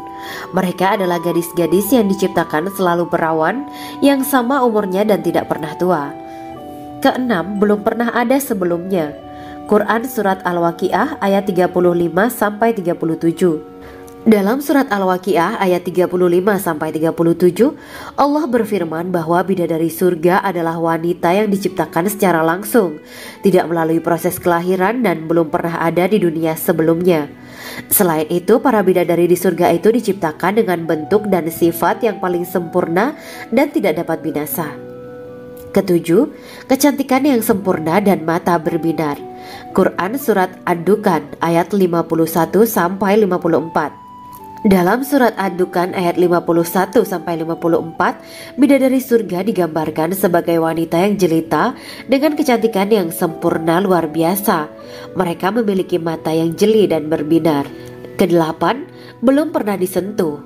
Mereka adalah gadis-gadis yang diciptakan selalu perawan, yang sama umurnya dan tidak pernah tua. Keenam, belum pernah ada sebelumnya. Quran Surat Al-Waqiah ayat 35-37. Dalam Surat Al-Waqiah ayat 35-37, Allah berfirman bahwa bidadari surga adalah wanita yang diciptakan secara langsung, tidak melalui proses kelahiran dan belum pernah ada di dunia sebelumnya. Selain itu, para bidadari di surga itu diciptakan dengan bentuk dan sifat yang paling sempurna dan tidak dapat binasa. Ketujuh, kecantikan yang sempurna dan mata berbinar. Quran Surat Ad-Dukhan ayat 51-54. Dalam Surat Ad-Dukhan ayat 51-54, bidadari surga digambarkan sebagai wanita yang jelita dengan kecantikan yang sempurna luar biasa. Mereka memiliki mata yang jeli dan berbinar. Kedelapan, belum pernah disentuh.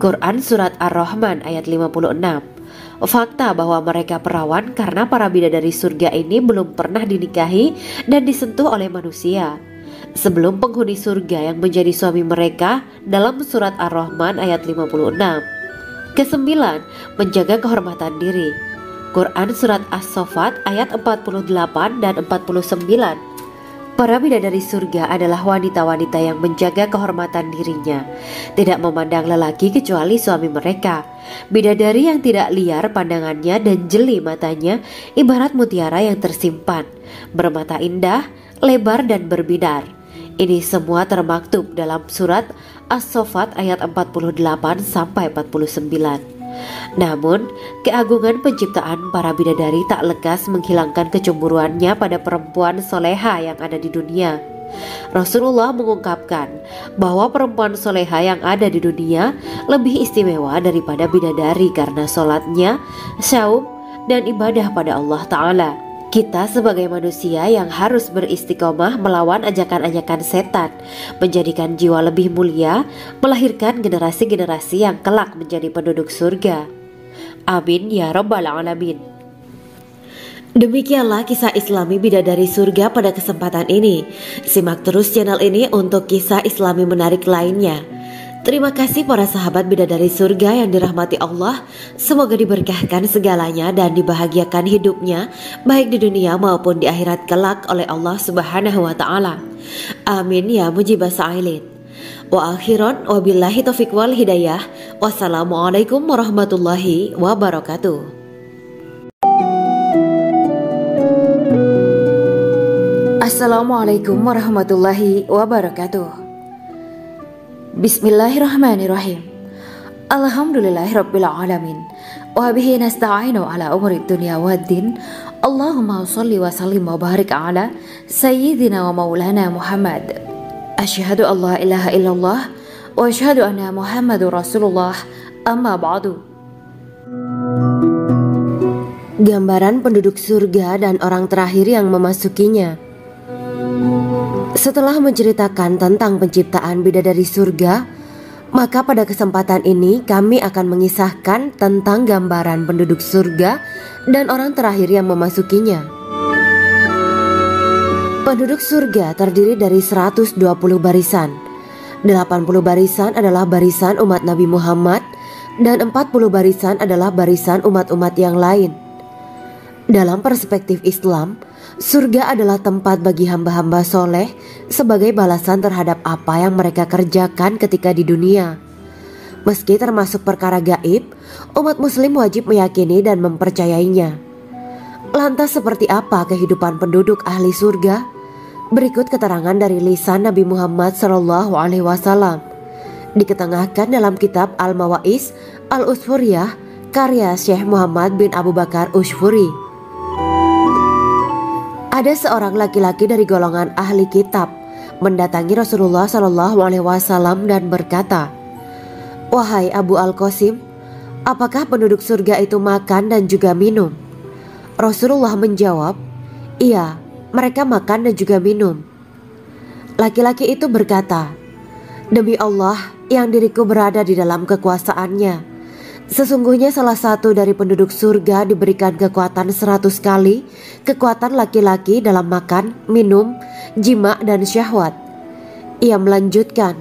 Quran Surat Ar-Rahman ayat 56. Fakta bahwa mereka perawan karena para bidadari surga ini belum pernah dinikahi dan disentuh oleh manusia sebelum penghuni surga yang menjadi suami mereka dalam Surat Ar-Rahman ayat 56. Kesembilan, menjaga kehormatan diri. Quran Surat As-Saffat ayat 48 dan 49. Para bidadari surga adalah wanita-wanita yang menjaga kehormatan dirinya, tidak memandang lelaki kecuali suami mereka. Bidadari yang tidak liar pandangannya dan jeli matanya ibarat mutiara yang tersimpan, bermata indah, lebar dan berbinar. Ini semua termaktub dalam Surat As-Saffat ayat 48-49. Namun, keagungan penciptaan para bidadari tak lekas menghilangkan kecemburuannya pada perempuan soleha yang ada di dunia. Rasulullah mengungkapkan bahwa perempuan soleha yang ada di dunia lebih istimewa daripada bidadari karena sholatnya, syaum, dan ibadah pada Allah Ta'ala. Kita sebagai manusia yang harus beristiqomah melawan ajakan-ajakan setan, menjadikan jiwa lebih mulia, melahirkan generasi-generasi yang kelak menjadi penduduk surga. Amin ya Rabbal Alamin. Demikianlah kisah Islami bidadari surga pada kesempatan ini. Simak terus channel ini untuk kisah Islami menarik lainnya. Terima kasih para sahabat bidadari surga yang dirahmati Allah. Semoga diberkahkan segalanya dan dibahagiakan hidupnya, baik di dunia maupun di akhirat kelak oleh Allah Subhanahu wa Ta'ala. Amin ya mujibas sa'ilin. Wa akhiran wabillahi taufiq wal hidayah. Wassalamualaikum warahmatullahi wabarakatuh. Assalamualaikum warahmatullahi wabarakatuh. Bismillahirrahmanirrahim. Alhamdulillahirabbil alamin. Wa bihi nasta'inu ala umuri dunya waddin. Allahumma shalli wa sallim wa barik ala sayyidina wa maulana Muhammad. Asyhadu an la ilaha illallah wa asyhadu anna Muhammadur Rasulullah. Amma ba'du. Gambaran penduduk surga dan orang terakhir yang memasukinya. Setelah menceritakan tentang penciptaan bidadari surga, maka pada kesempatan ini kami akan mengisahkan tentang gambaran penduduk surga dan orang terakhir yang memasukinya. Penduduk surga terdiri dari 120 barisan. 80 barisan adalah barisan umat Nabi Muhammad dan 40 barisan adalah barisan umat-umat yang lain. Dalam perspektif Islam, surga adalah tempat bagi hamba-hamba soleh sebagai balasan terhadap apa yang mereka kerjakan ketika di dunia. Meski termasuk perkara gaib, umat muslim wajib meyakini dan mempercayainya. Lantas seperti apa kehidupan penduduk ahli surga? Berikut keterangan dari lisan Nabi Muhammad SAW, diketengahkan dalam kitab Al-Mawaiz Al-Usfuriyah karya Syekh Muhammad bin Abu Bakar Usfuri. Ada seorang laki-laki dari golongan ahli kitab mendatangi Rasulullah SAW dan berkata, "Wahai Abu Al-Qasim, apakah penduduk surga itu makan dan juga minum?" Rasulullah menjawab, "Iya, mereka makan dan juga minum." Laki-laki itu berkata, "Demi Allah yang diriku berada di dalam kekuasaannya, sesungguhnya salah satu dari penduduk surga diberikan kekuatan 100 kali kekuatan laki-laki dalam makan, minum, jima, dan syahwat." Ia melanjutkan,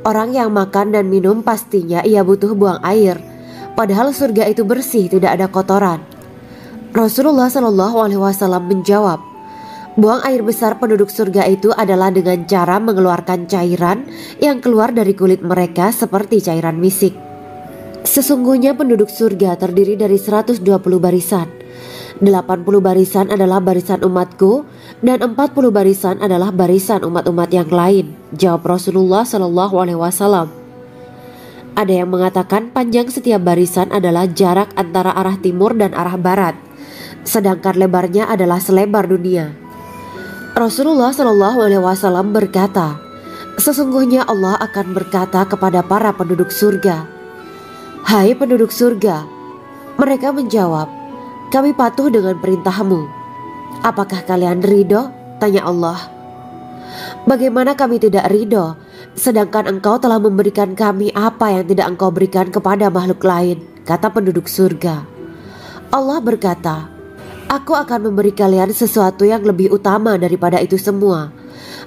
"Orang yang makan dan minum pastinya ia butuh buang air, padahal surga itu bersih, tidak ada kotoran." Rasulullah SAW menjawab, "Buang air besar penduduk surga itu adalah dengan cara mengeluarkan cairan yang keluar dari kulit mereka seperti cairan misik." Sesungguhnya penduduk surga terdiri dari 120 barisan. 80 barisan adalah barisan umatku dan 40 barisan adalah barisan umat-umat yang lain, jawab Rasulullah SAW. Ada yang mengatakan panjang setiap barisan adalah jarak antara arah timur dan arah barat, sedangkan lebarnya adalah selebar dunia. Rasulullah SAW berkata, "Sesungguhnya Allah akan berkata kepada para penduduk surga, 'Hai penduduk surga,' mereka menjawab, 'Kami patuh dengan perintahmu.' 'Apakah kalian ridho?' tanya Allah. 'Bagaimana kami tidak ridho, sedangkan engkau telah memberikan kami apa yang tidak engkau berikan kepada makhluk lain,' kata penduduk surga. Allah berkata, 'Aku akan memberi kalian sesuatu yang lebih utama daripada itu semua.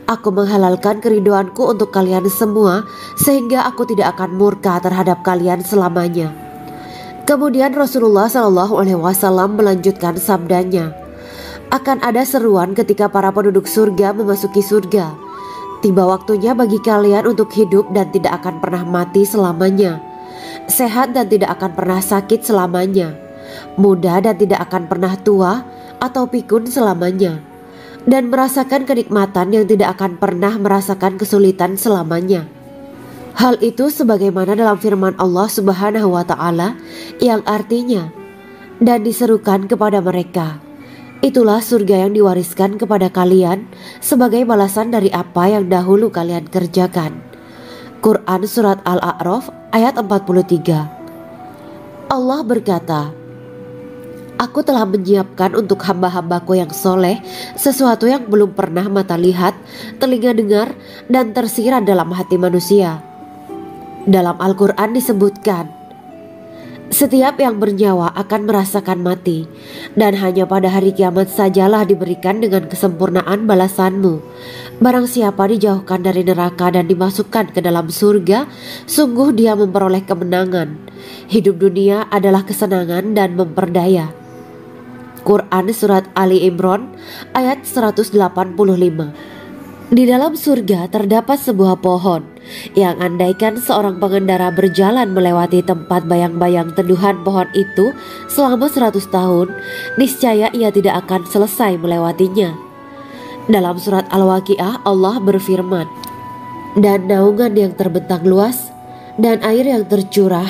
Aku menghalalkan keridoanku untuk kalian semua sehingga aku tidak akan murka terhadap kalian selamanya.'" Kemudian Rasulullah SAW melanjutkan sabdanya, "Akan ada seruan ketika para penduduk surga memasuki surga. Tiba waktunya bagi kalian untuk hidup dan tidak akan pernah mati selamanya, sehat dan tidak akan pernah sakit selamanya, muda dan tidak akan pernah tua atau pikun selamanya, dan merasakan kenikmatan yang tidak akan pernah merasakan kesulitan selamanya." Hal itu sebagaimana dalam firman Allah Subhanahu wa Ta'ala yang artinya, dan diserukan kepada mereka, itulah surga yang diwariskan kepada kalian sebagai balasan dari apa yang dahulu kalian kerjakan. Quran Surat Al-A'raf ayat 43. Allah berkata, Aku telah menyiapkan untuk hamba-hambaku yang soleh sesuatu yang belum pernah mata lihat, telinga dengar, dan tersirat dalam hati manusia. Dalam Al-Quran disebutkan, setiap yang bernyawa akan merasakan mati, dan hanya pada hari kiamat sajalah diberikan dengan kesempurnaan balasanmu. Barang siapa dijauhkan dari neraka dan dimasukkan ke dalam surga, sungguh dia memperoleh kemenangan. Hidup dunia adalah kesenangan dan memperdaya. Quran Surat Ali Imran ayat 185. Di dalam surga terdapat sebuah pohon yang andaikan seorang pengendara berjalan melewati tempat bayang-bayang teduhan pohon itu selama 100 tahun, niscaya ia tidak akan selesai melewatinya. Dalam surat Al-Waqiah Allah berfirman, dan naungan yang terbentang luas, dan air yang tercurah,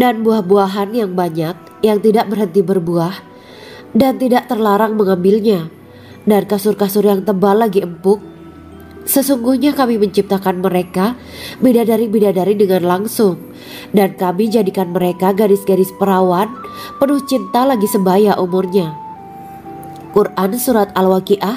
dan buah-buahan yang banyak yang tidak berhenti berbuah, dan tidak terlarang mengambilnya, dan kasur-kasur yang tebal lagi empuk. Sesungguhnya kami menciptakan mereka bidadari-bidadari dengan langsung, dan kami jadikan mereka gadis-gadis perawan penuh cinta lagi sebaya umurnya. Quran Surat Al-Waqiah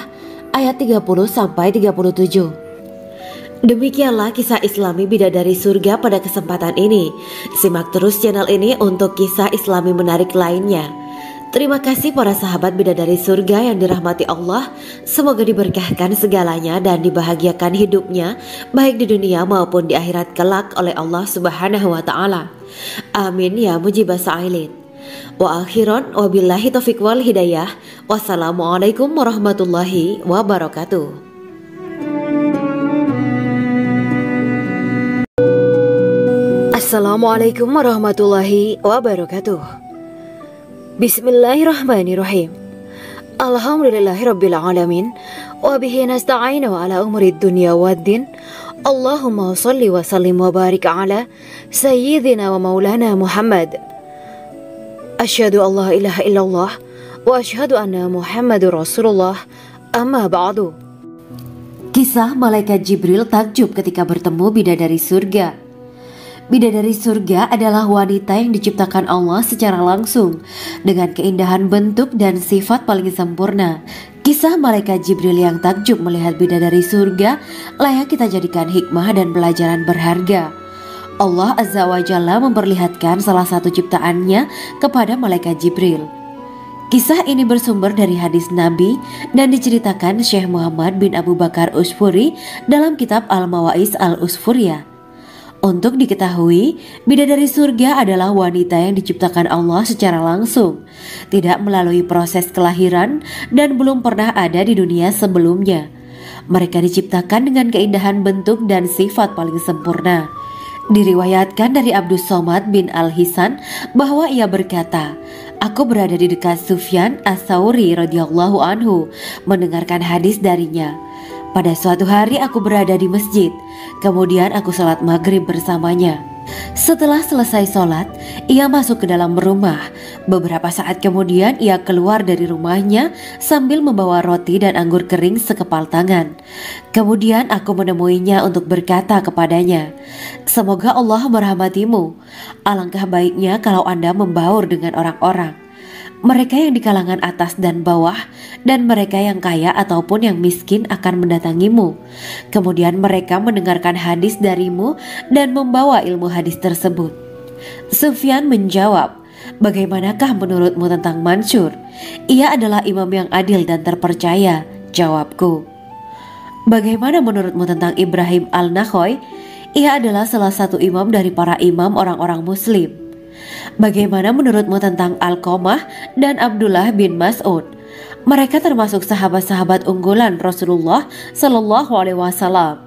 ayat 30-37. Demikianlah kisah Islami bidadari surga pada kesempatan ini. Simak terus channel ini untuk kisah Islami menarik lainnya. Terima kasih para sahabat bidadari surga yang dirahmati Allah. Semoga diberkahkan segalanya dan dibahagiakan hidupnya baik di dunia maupun di akhirat kelak oleh Allah Subhanahu wa Ta'ala. Amin ya mujibah sa'ilin. Wa akhiran wabillahi taufiq wal hidayah. Wassalamualaikum warahmatullahi wabarakatuh. Assalamualaikum warahmatullahi wabarakatuh. Bismillahirrahmanirrahim. Alhamdulillahirabbil alamin wa bihi nasta'inu ala umuri dunya waddin. Allahumma shalli wa sallim wa barik ala sayyidina wa maulana Muhammad. Asyhadu an la ilaha illallah wa asyhadu anna Muhammadur Rasulullah. Amma ba'du. Kisah malaikat Jibril takjub ketika bertemu bidadari surga. Bidadari surga adalah wanita yang diciptakan Allah secara langsung dengan keindahan bentuk dan sifat paling sempurna. Kisah malaikat Jibril yang takjub melihat bidadari surga layak kita jadikan hikmah dan pelajaran berharga. Allah Azza wa Jalla memperlihatkan salah satu ciptaannya kepada malaikat Jibril. Kisah ini bersumber dari hadis Nabi dan diceritakan Syekh Muhammad bin Abu Bakar Usfuri dalam kitab Al-Mawaiz Al-Usfuriyah. Untuk diketahui, bidadari surga adalah wanita yang diciptakan Allah secara langsung, tidak melalui proses kelahiran dan belum pernah ada di dunia sebelumnya. Mereka diciptakan dengan keindahan bentuk dan sifat paling sempurna. Diriwayatkan dari Abdus Somad bin Al-Hisan bahwa ia berkata, aku berada di dekat Sufyan As-Sauri radhiyallahu anhu mendengarkan hadis darinya. Pada suatu hari aku berada di masjid, kemudian aku sholat maghrib bersamanya. Setelah selesai sholat, ia masuk ke dalam rumah. Beberapa saat kemudian ia keluar dari rumahnya sambil membawa roti dan anggur kering sekepal tangan. Kemudian aku menemuinya untuk berkata kepadanya, semoga Allah merahmatimu. Alangkah baiknya kalau Anda membaur dengan orang-orang, mereka yang di kalangan atas dan bawah, dan mereka yang kaya ataupun yang miskin akan mendatangimu. Kemudian mereka mendengarkan hadis darimu dan membawa ilmu hadis tersebut. Sufyan menjawab, bagaimanakah menurutmu tentang Mansur? Ia adalah imam yang adil dan terpercaya. Jawabku. Bagaimana menurutmu tentang Ibrahim Al-Nakhoy? Ia adalah salah satu imam dari para imam orang-orang muslim. Bagaimana menurutmu tentang Alqamah dan Abdullah bin Mas'ud? Mereka termasuk sahabat-sahabat unggulan Rasulullah Sallallahu Alaihi Wasallam.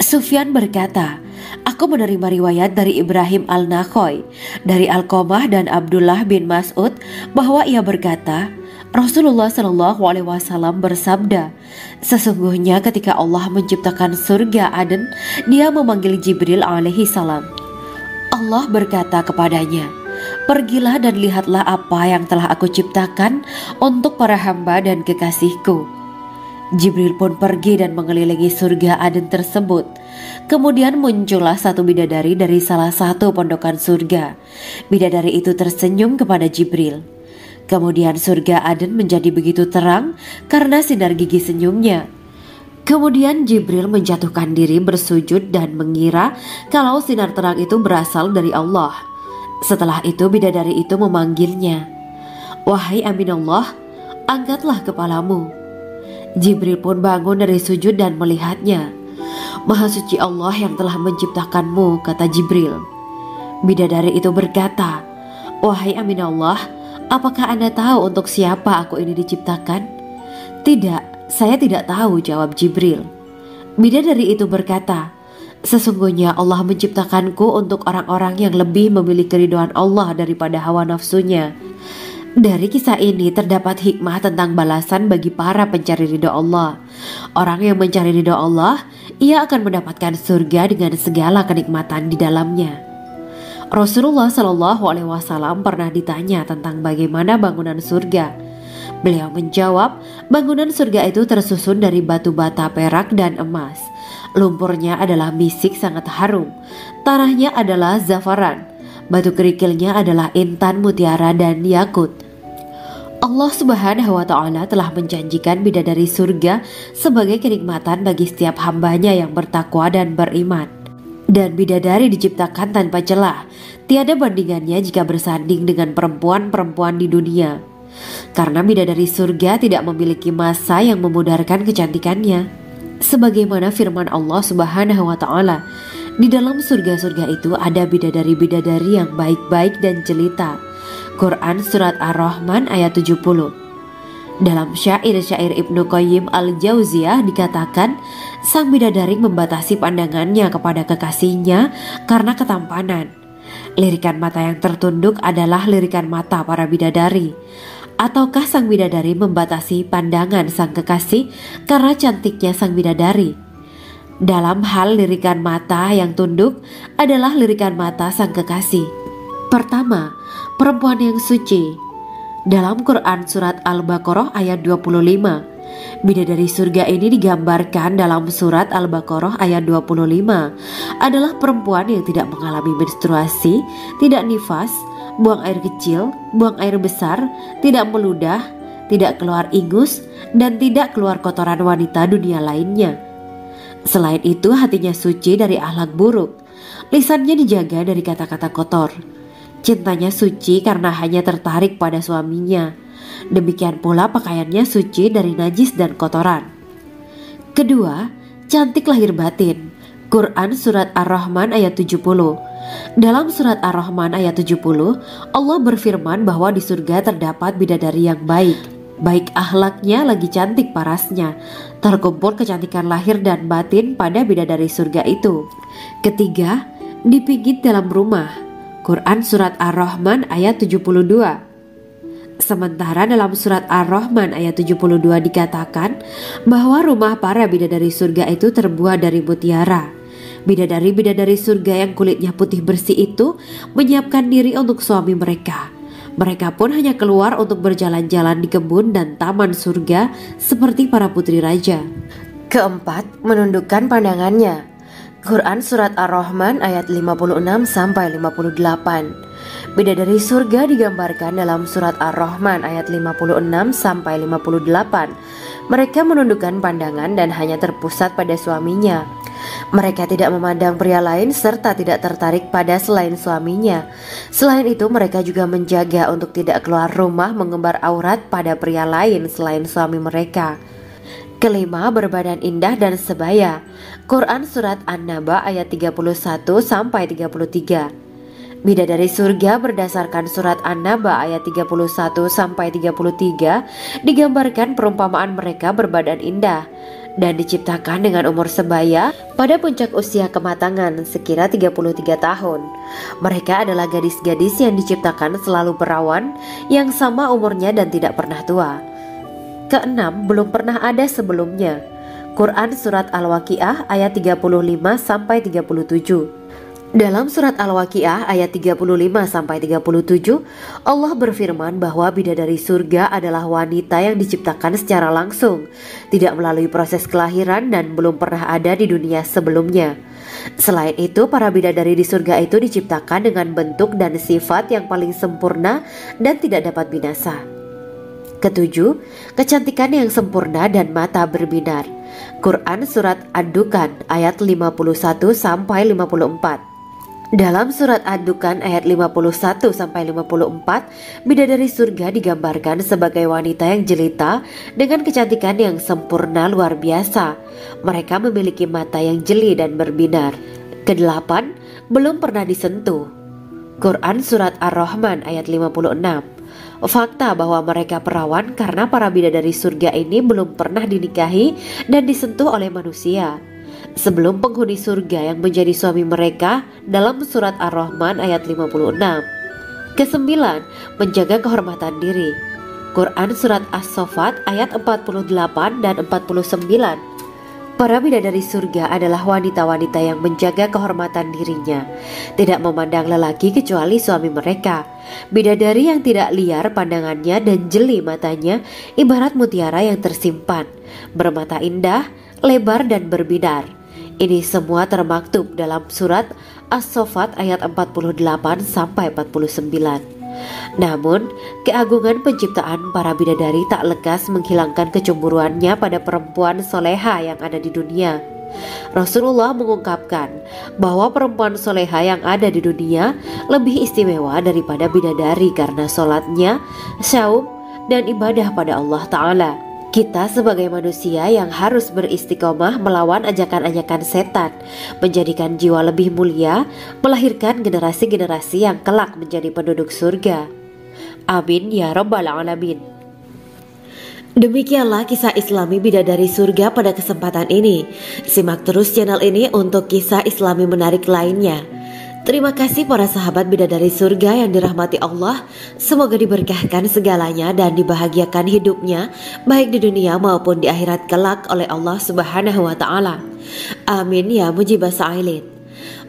Sufyan berkata, aku menerima riwayat dari Ibrahim Al-Nakhoy, dari Alqamah dan Abdullah bin Mas'ud bahwa ia berkata, Rasulullah Shallallahu Alaihi Wasallam bersabda, sesungguhnya ketika Allah menciptakan surga Aden, Dia memanggil Jibril alaihi salam. Allah berkata kepadanya, pergilah dan lihatlah apa yang telah aku ciptakan untuk para hamba dan kekasihku. Jibril pun pergi dan mengelilingi surga Aden tersebut. Kemudian muncullah satu bidadari dari salah satu pondokan surga. Bidadari itu tersenyum kepada Jibril. Kemudian surga Aden menjadi begitu terang karena sinar gigi senyumnya. Kemudian Jibril menjatuhkan diri bersujud dan mengira kalau sinar terang itu berasal dari Allah. Setelah itu bidadari itu memanggilnya, wahai Aminullah, angkatlah kepalamu. Jibril pun bangun dari sujud dan melihatnya. Maha suci Allah yang telah menciptakanmu, kata Jibril. Bidadari itu berkata, wahai Aminullah, apakah Anda tahu untuk siapa aku ini diciptakan? Tidak, saya tidak tahu, jawab Jibril. Bidadari itu berkata, sesungguhnya Allah menciptakanku untuk orang-orang yang lebih memilih keridhaan Allah daripada hawa nafsunya. Dari kisah ini terdapat hikmah tentang balasan bagi para pencari ridho Allah. Orang yang mencari ridho Allah, ia akan mendapatkan surga dengan segala kenikmatan di dalamnya. Rasulullah Shallallahu Alaihi Wasallam pernah ditanya tentang bagaimana bangunan surga. Beliau menjawab, bangunan surga itu tersusun dari batu bata, perak, dan emas. Lumpurnya adalah misik sangat harum, tanahnya adalah zafaran, batu kerikilnya adalah intan, mutiara, dan yakut. Allah Subhanahu wa Ta'ala telah menjanjikan bidadari surga sebagai kenikmatan bagi setiap hambanya yang bertakwa dan beriman. Dan bidadari diciptakan tanpa celah, tiada bandingannya jika bersanding dengan perempuan-perempuan di dunia. Karena bidadari surga tidak memiliki masa yang memudarkan kecantikannya. Sebagaimana firman Allah Subhanahu wa Ta'ala, di dalam surga-surga itu ada bidadari-bidadari yang baik-baik dan jelita. Quran Surat Ar-Rahman ayat 70. Dalam syair-syair Ibnu Qayyim al-Jauziyah dikatakan, sang bidadari membatasi pandangannya kepada kekasihnya karena ketampanan. Lirikan mata yang tertunduk adalah lirikan mata para bidadari. Ataukah sang bidadari membatasi pandangan sang kekasih karena cantiknya sang bidadari? Dalam hal lirikan mata yang tunduk adalah lirikan mata sang kekasih. Pertama, perempuan yang suci. Dalam Quran Surat Al-Baqarah ayat 25, bidadari surga ini digambarkan dalam Surat Al-Baqarah ayat 25 adalah perempuan yang tidak mengalami menstruasi, tidak nifas, buang air kecil, buang air besar, tidak meludah, tidak keluar ingus, dan tidak keluar kotoran wanita dunia lainnya. Selain itu, hatinya suci dari akhlak buruk, lisannya dijaga dari kata-kata kotor. Cintanya suci karena hanya tertarik pada suaminya. Demikian pula pakaiannya suci dari najis dan kotoran. Kedua, cantik lahir batin. Quran Surat Ar-Rahman ayat 70. Dalam Surat Ar-Rahman ayat 70, Allah berfirman bahwa di surga terdapat bidadari yang baik. Baik akhlaknya lagi cantik parasnya. Terkumpul kecantikan lahir dan batin pada bidadari surga itu. Ketiga, dipijit dalam rumah. Quran Surat Ar-Rahman ayat 72. Sementara dalam Surat Ar-Rahman ayat 72 dikatakan bahwa rumah para bidadari surga itu terbuat dari mutiara. Bidadari-bidadari surga yang kulitnya putih bersih itu menyiapkan diri untuk suami mereka. Mereka pun hanya keluar untuk berjalan-jalan di kebun dan taman surga seperti para putri raja. Keempat, menundukkan pandangannya. Quran Surat Ar-Rahman ayat 56-58. Bidadari surga digambarkan dalam Surat Ar-Rahman ayat 56-58. Mereka menundukkan pandangan dan hanya terpusat pada suaminya. Mereka tidak memandang pria lain serta tidak tertarik pada selain suaminya. Selain itu, mereka juga menjaga untuk tidak keluar rumah mengembar aurat pada pria lain selain suami mereka. Kelima, berbadan indah dan sebaya. Quran Surat An-Naba ayat 31-33. Bidadari surga berdasarkan surat An-Naba ayat 31 sampai 33 digambarkan perumpamaan mereka berbadan indah dan diciptakan dengan umur sebaya pada puncak usia kematangan sekira 33 tahun. Mereka adalah gadis-gadis yang diciptakan selalu perawan yang sama umurnya dan tidak pernah tua. Keenam, belum pernah ada sebelumnya. Quran surat Al-Waqiah ayat 35 sampai 37. Dalam surat Al-Waqiah ayat 35 sampai 37, Allah berfirman bahwa bidadari surga adalah wanita yang diciptakan secara langsung, tidak melalui proses kelahiran dan belum pernah ada di dunia sebelumnya. Selain itu, para bidadari di surga itu diciptakan dengan bentuk dan sifat yang paling sempurna dan tidak dapat binasa. Ketujuh, kecantikan yang sempurna dan mata berbinar. Quran surat Ad-Dukhan ayat 51 sampai 54. Dalam surat Ad-Dukhan ayat 51 sampai 54, bidadari surga digambarkan sebagai wanita yang jelita dengan kecantikan yang sempurna luar biasa. Mereka memiliki mata yang jeli dan berbinar. Kedelapan, belum pernah disentuh. Quran surat Ar-Rahman ayat 56. Fakta bahwa mereka perawan karena para bidadari surga ini belum pernah dinikahi dan disentuh oleh manusia sebelum penghuni surga yang menjadi suami mereka dalam surat Ar-Rahman ayat 56. Kesembilan, menjaga kehormatan diri. Quran surat As-Saffat ayat 48 dan 49. Para bidadari surga adalah wanita-wanita yang menjaga kehormatan dirinya, tidak memandang lelaki kecuali suami mereka. Bidadari yang tidak liar pandangannya dan jeli matanya ibarat mutiara yang tersimpan, bermata indah, lebar dan berbinar. Ini semua termaktub dalam surat As-Saffat ayat 48 sampai 49. Namun, keagungan penciptaan para bidadari tak lekas menghilangkan kecemburuannya pada perempuan soleha yang ada di dunia. Rasulullah mengungkapkan bahwa perempuan soleha yang ada di dunia lebih istimewa daripada bidadari karena sholatnya, saum, dan ibadah pada Allah Ta'ala. Kita sebagai manusia yang harus beristiqomah melawan ajakan-ajakan setan, menjadikan jiwa lebih mulia, melahirkan generasi-generasi yang kelak menjadi penduduk surga. Amin ya Rabbal Alamin. Demikianlah kisah Islami bidadari surga pada kesempatan ini. Simak terus channel ini untuk kisah Islami menarik lainnya. Terima kasih para sahabat bidadari surga yang dirahmati Allah. Semoga diberkahkan segalanya dan dibahagiakan hidupnya baik di dunia maupun di akhirat kelak oleh Allah Subhanahu wa taala. Amin ya mujibah sa'ilin.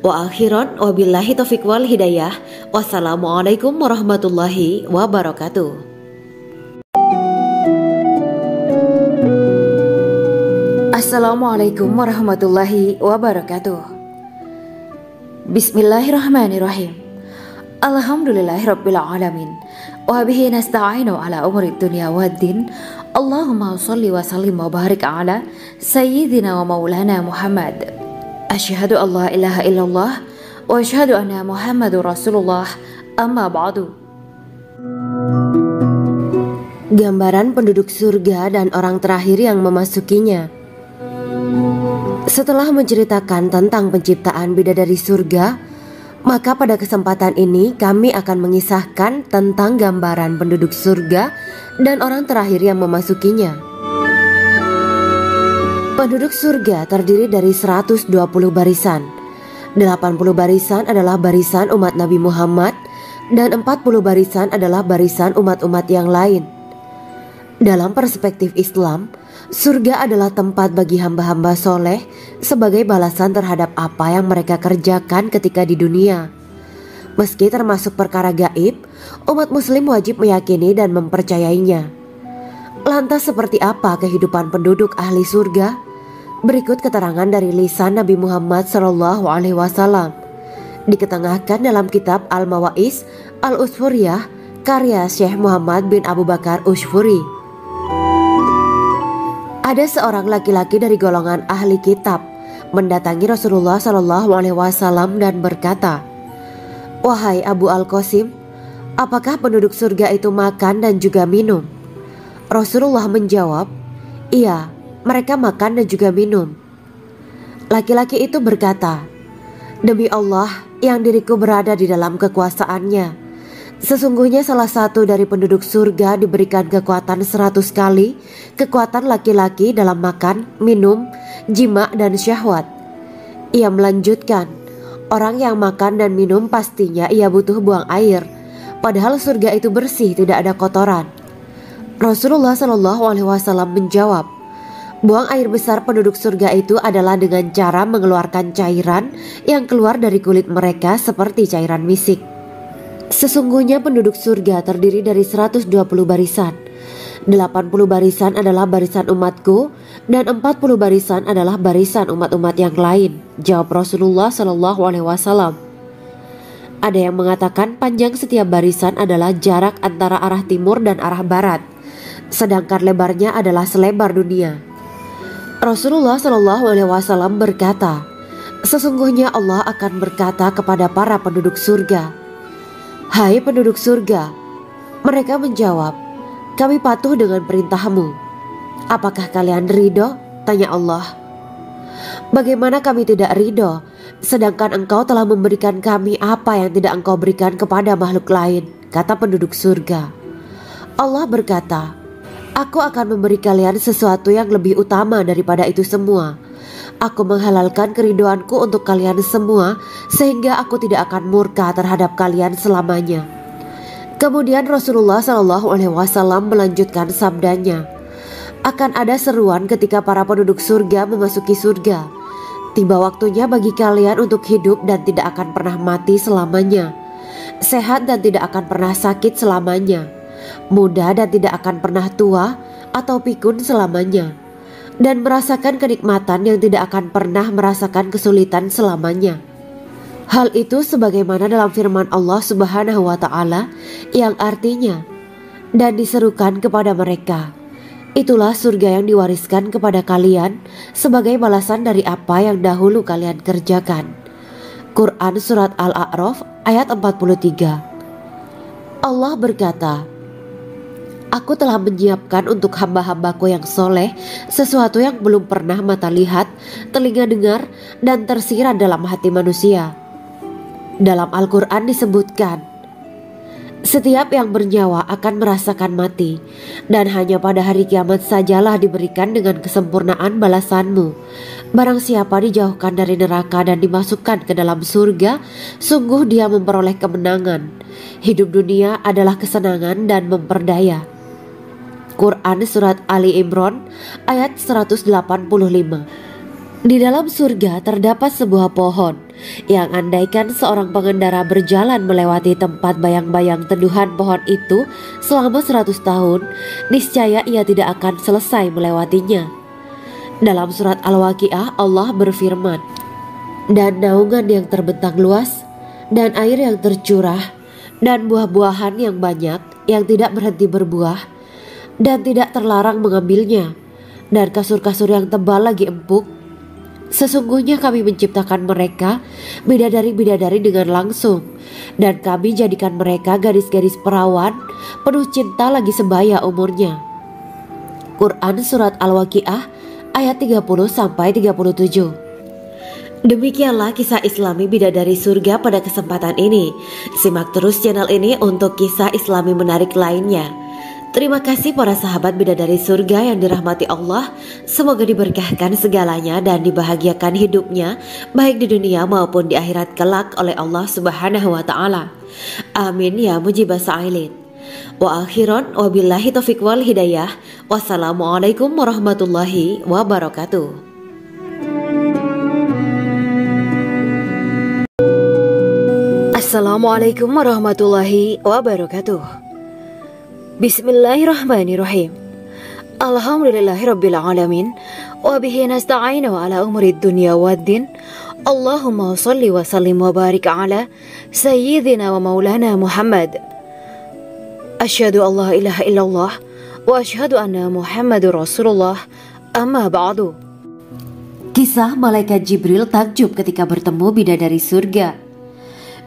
Wa akhiran wabillahi taufiq wal hidayah. Wassalamualaikum warahmatullahi wabarakatuh. Assalamualaikum warahmatullahi wabarakatuh. Bismillahirrahmanirrahim. Alhamdulillahirabbil alamin. Wa bihi nasta'inu ala umuri dunya waddin. Allahumma shalli wa sallim wa barik ala sayyidina wa maulana Muhammad. Asyhadu an la ilaha illallah wa asyhadu anna Muhammadur Rasulullah. Amma ba'du. Gambaran penduduk surga dan orang terakhir yang memasukinya. Setelah menceritakan tentang penciptaan bidadari surga, maka pada kesempatan ini kami akan mengisahkan tentang gambaran penduduk surga dan orang terakhir yang memasukinya. Penduduk surga terdiri dari 120 barisan. 80 barisan adalah barisan umat Nabi Muhammad dan 40 barisan adalah barisan umat-umat yang lain. Dalam perspektif Islam, surga adalah tempat bagi hamba-hamba soleh sebagai balasan terhadap apa yang mereka kerjakan ketika di dunia. Meski termasuk perkara gaib, umat muslim wajib meyakini dan mempercayainya. Lantas seperti apa kehidupan penduduk ahli surga? Berikut keterangan dari lisan Nabi Muhammad SAW, diketengahkan dalam kitab Al-Mawa'is Al-Usfuriyah karya Syekh Muhammad bin Abu Bakar Usfuri. Ada seorang laki-laki dari golongan ahli kitab mendatangi Rasulullah SAW dan berkata, "Wahai Abu Al-Qasim, apakah penduduk surga itu makan dan juga minum?" Rasulullah menjawab, "Iya, mereka makan dan juga minum." Laki-laki itu berkata, "Demi Allah, yang diriku berada di dalam kekuasaannya. Sesungguhnya salah satu dari penduduk surga diberikan kekuatan 100 kali kekuatan laki-laki dalam makan, minum, jima, dan syahwat. Ia melanjutkan, orang yang makan dan minum pastinya ia butuh buang air, padahal surga itu bersih, tidak ada kotoran. Rasulullah SAW menjawab, buang air besar penduduk surga itu adalah dengan cara mengeluarkan cairan yang keluar dari kulit mereka seperti cairan misik. Sesungguhnya penduduk surga terdiri dari 120 barisan. 80 barisan adalah barisan umatku dan 40 barisan adalah barisan umat-umat yang lain, jawab Rasulullah SAW. Ada yang mengatakan panjang setiap barisan adalah jarak antara arah timur dan arah barat, sedangkan lebarnya adalah selebar dunia. Rasulullah SAW berkata, sesungguhnya Allah akan berkata kepada para penduduk surga, hai penduduk surga. Mereka menjawab, kami patuh dengan perintahmu. Apakah kalian ridho? Tanya Allah. Bagaimana kami tidak ridho, sedangkan engkau telah memberikan kami apa yang tidak engkau berikan kepada makhluk lain, kata penduduk surga. Allah berkata, aku akan memberi kalian sesuatu yang lebih utama daripada itu semua. Aku menghalalkan keridoanku untuk kalian semua sehingga aku tidak akan murka terhadap kalian selamanya. Kemudian Rasulullah SAW melanjutkan sabdanya, akan ada seruan ketika para penduduk surga memasuki surga. Tiba waktunya bagi kalian untuk hidup dan tidak akan pernah mati selamanya, sehat dan tidak akan pernah sakit selamanya, muda dan tidak akan pernah tua atau pikun selamanya, dan merasakan kenikmatan yang tidak akan pernah merasakan kesulitan selamanya. Hal itu sebagaimana dalam firman Allah Subhanahu wa Ta'ala yang artinya, dan diserukan kepada mereka, itulah surga yang diwariskan kepada kalian sebagai balasan dari apa yang dahulu kalian kerjakan. Quran Surat Al-A'raf ayat 43. Allah berkata, aku telah menyiapkan untuk hamba-hambaku yang soleh sesuatu yang belum pernah mata lihat, telinga dengar, dan tersirat dalam hati manusia. Dalam Al-Quran disebutkan, setiap yang bernyawa akan merasakan mati, dan hanya pada hari kiamat sajalah diberikan dengan kesempurnaan balasanmu. Barang siapa dijauhkan dari neraka dan dimasukkan ke dalam surga, sungguh dia memperoleh kemenangan. Hidup dunia adalah kesenangan dan memperdaya. Quran Surat Ali Imran ayat 185. Di dalam surga terdapat sebuah pohon yang andaikan seorang pengendara berjalan melewati tempat bayang-bayang teduhan pohon itu selama 100 tahun, niscaya ia tidak akan selesai melewatinya. Dalam surat Al-Waqiah Allah berfirman, dan naungan yang terbentang luas, dan air yang tercurah, dan buah-buahan yang banyak yang tidak berhenti berbuah, dan tidak terlarang mengambilnya, dan kasur-kasur yang tebal lagi empuk. Sesungguhnya kami menciptakan mereka bidadari-bidadari dengan langsung, dan kami jadikan mereka gadis-gadis perawan penuh cinta lagi sebaya umurnya. Quran Surat Al-Waqiah ayat 30-37. Demikianlah kisah Islami bidadari surga pada kesempatan ini. Simak terus channel ini untuk kisah Islami menarik lainnya. Terima kasih para sahabat bidadari surga yang dirahmati Allah. Semoga diberkahkan segalanya dan dibahagiakan hidupnya baik di dunia maupun di akhirat kelak oleh Allah Subhanahu wa Ta'ala. Amin ya mujibah sa'ilin. Wa akhiran wabillahi taufiq wal hidayah. Wassalamualaikum warahmatullahi wabarakatuh. Assalamualaikum warahmatullahi wabarakatuh. Bismillahirrahmanirrahim. Alhamdulillahirabbil alamin wa bihi nasta'inu ala umuri dunya waddin. Allahumma shalli wa sallim wa barik ala sayyidina wa maulana Muhammad. Asyhadu an la ilaha illallah wa asyhadu anna Muhammadur Rasulullah. Amma ba'du. Kisah malaikat Jibril takjub ketika bertemu bidadari surga.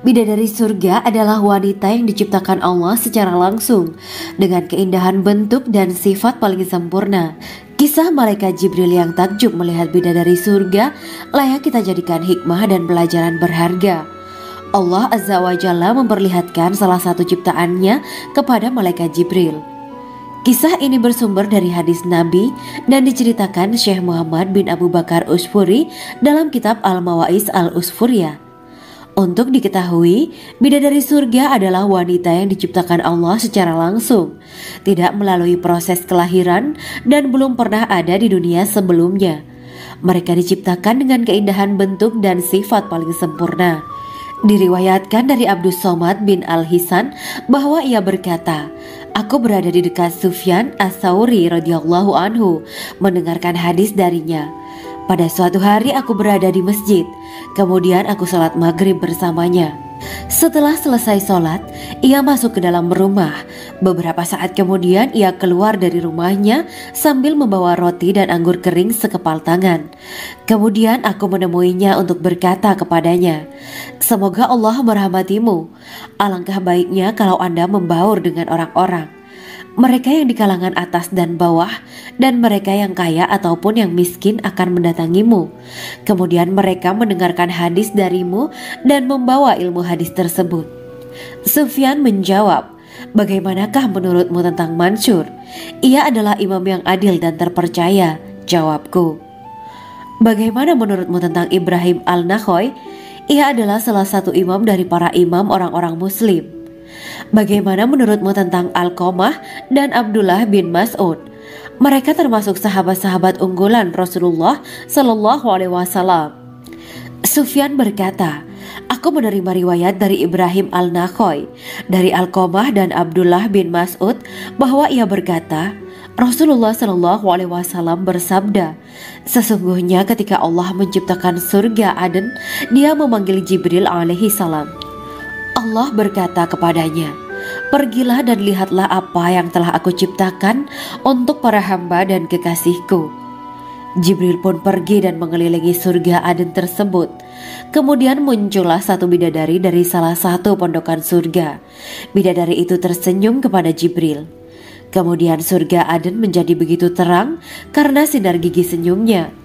Bidadari surga adalah wanita yang diciptakan Allah secara langsung dengan keindahan bentuk dan sifat paling sempurna. Kisah malaikat Jibril yang takjub melihat bidadari surga layak kita jadikan hikmah dan pelajaran berharga. Allah Azza wa Jalla memperlihatkan salah satu ciptaannya kepada malaikat Jibril. Kisah ini bersumber dari hadis Nabi dan diceritakan Syekh Muhammad bin Abu Bakar Usfuri dalam kitab Al-Mawaiz Al-Usfuriyah. Untuk diketahui, bidadari surga adalah wanita yang diciptakan Allah secara langsung, tidak melalui proses kelahiran dan belum pernah ada di dunia sebelumnya. Mereka diciptakan dengan keindahan bentuk dan sifat paling sempurna. Diriwayatkan dari Abdus Somad bin Al-Hisan bahwa ia berkata, "Aku berada di dekat Sufyan As-Sauri radhiyallahu anhu mendengarkan hadis darinya. Pada suatu hari aku berada di masjid, kemudian aku sholat maghrib bersamanya. Setelah selesai sholat, ia masuk ke dalam rumah. Beberapa saat kemudian ia keluar dari rumahnya sambil membawa roti dan anggur kering sekepal tangan. Kemudian aku menemuinya untuk berkata kepadanya, 'Semoga Allah merahmatimu. Alangkah baiknya kalau Anda membaur dengan orang-orang. Mereka yang di kalangan atas dan bawah, dan mereka yang kaya ataupun yang miskin akan mendatangimu. Kemudian mereka mendengarkan hadis darimu dan membawa ilmu hadis tersebut.' Sufyan menjawab, 'Bagaimanakah menurutmu tentang Mansur? Ia adalah imam yang adil dan terpercaya.' Jawabku. 'Bagaimana menurutmu tentang Ibrahim Al-Nakhoy? Ia adalah salah satu imam dari para imam orang-orang muslim.' 'Bagaimana menurutmu tentang Alqamah dan Abdullah bin Mas'ud? Mereka termasuk sahabat-sahabat unggulan Rasulullah Sallallahu Alaihi Wasallam.' Sufyan berkata, 'Aku menerima riwayat dari Ibrahim Al-Nakhoy, dari Alqamah dan Abdullah bin Mas'ud bahwa ia berkata, Rasulullah Sallallahu Alaihi Wasallam bersabda, sesungguhnya ketika Allah menciptakan surga Aden, Dia memanggil Jibril alaihi salam. Allah berkata kepadanya, pergilah dan lihatlah apa yang telah aku ciptakan untuk para hamba dan kekasihku. Jibril pun pergi dan mengelilingi surga Aden tersebut. Kemudian muncullah satu bidadari dari salah satu pondokan surga. Bidadari itu tersenyum kepada Jibril. Kemudian surga Aden menjadi begitu terang karena sinar gigi senyumnya.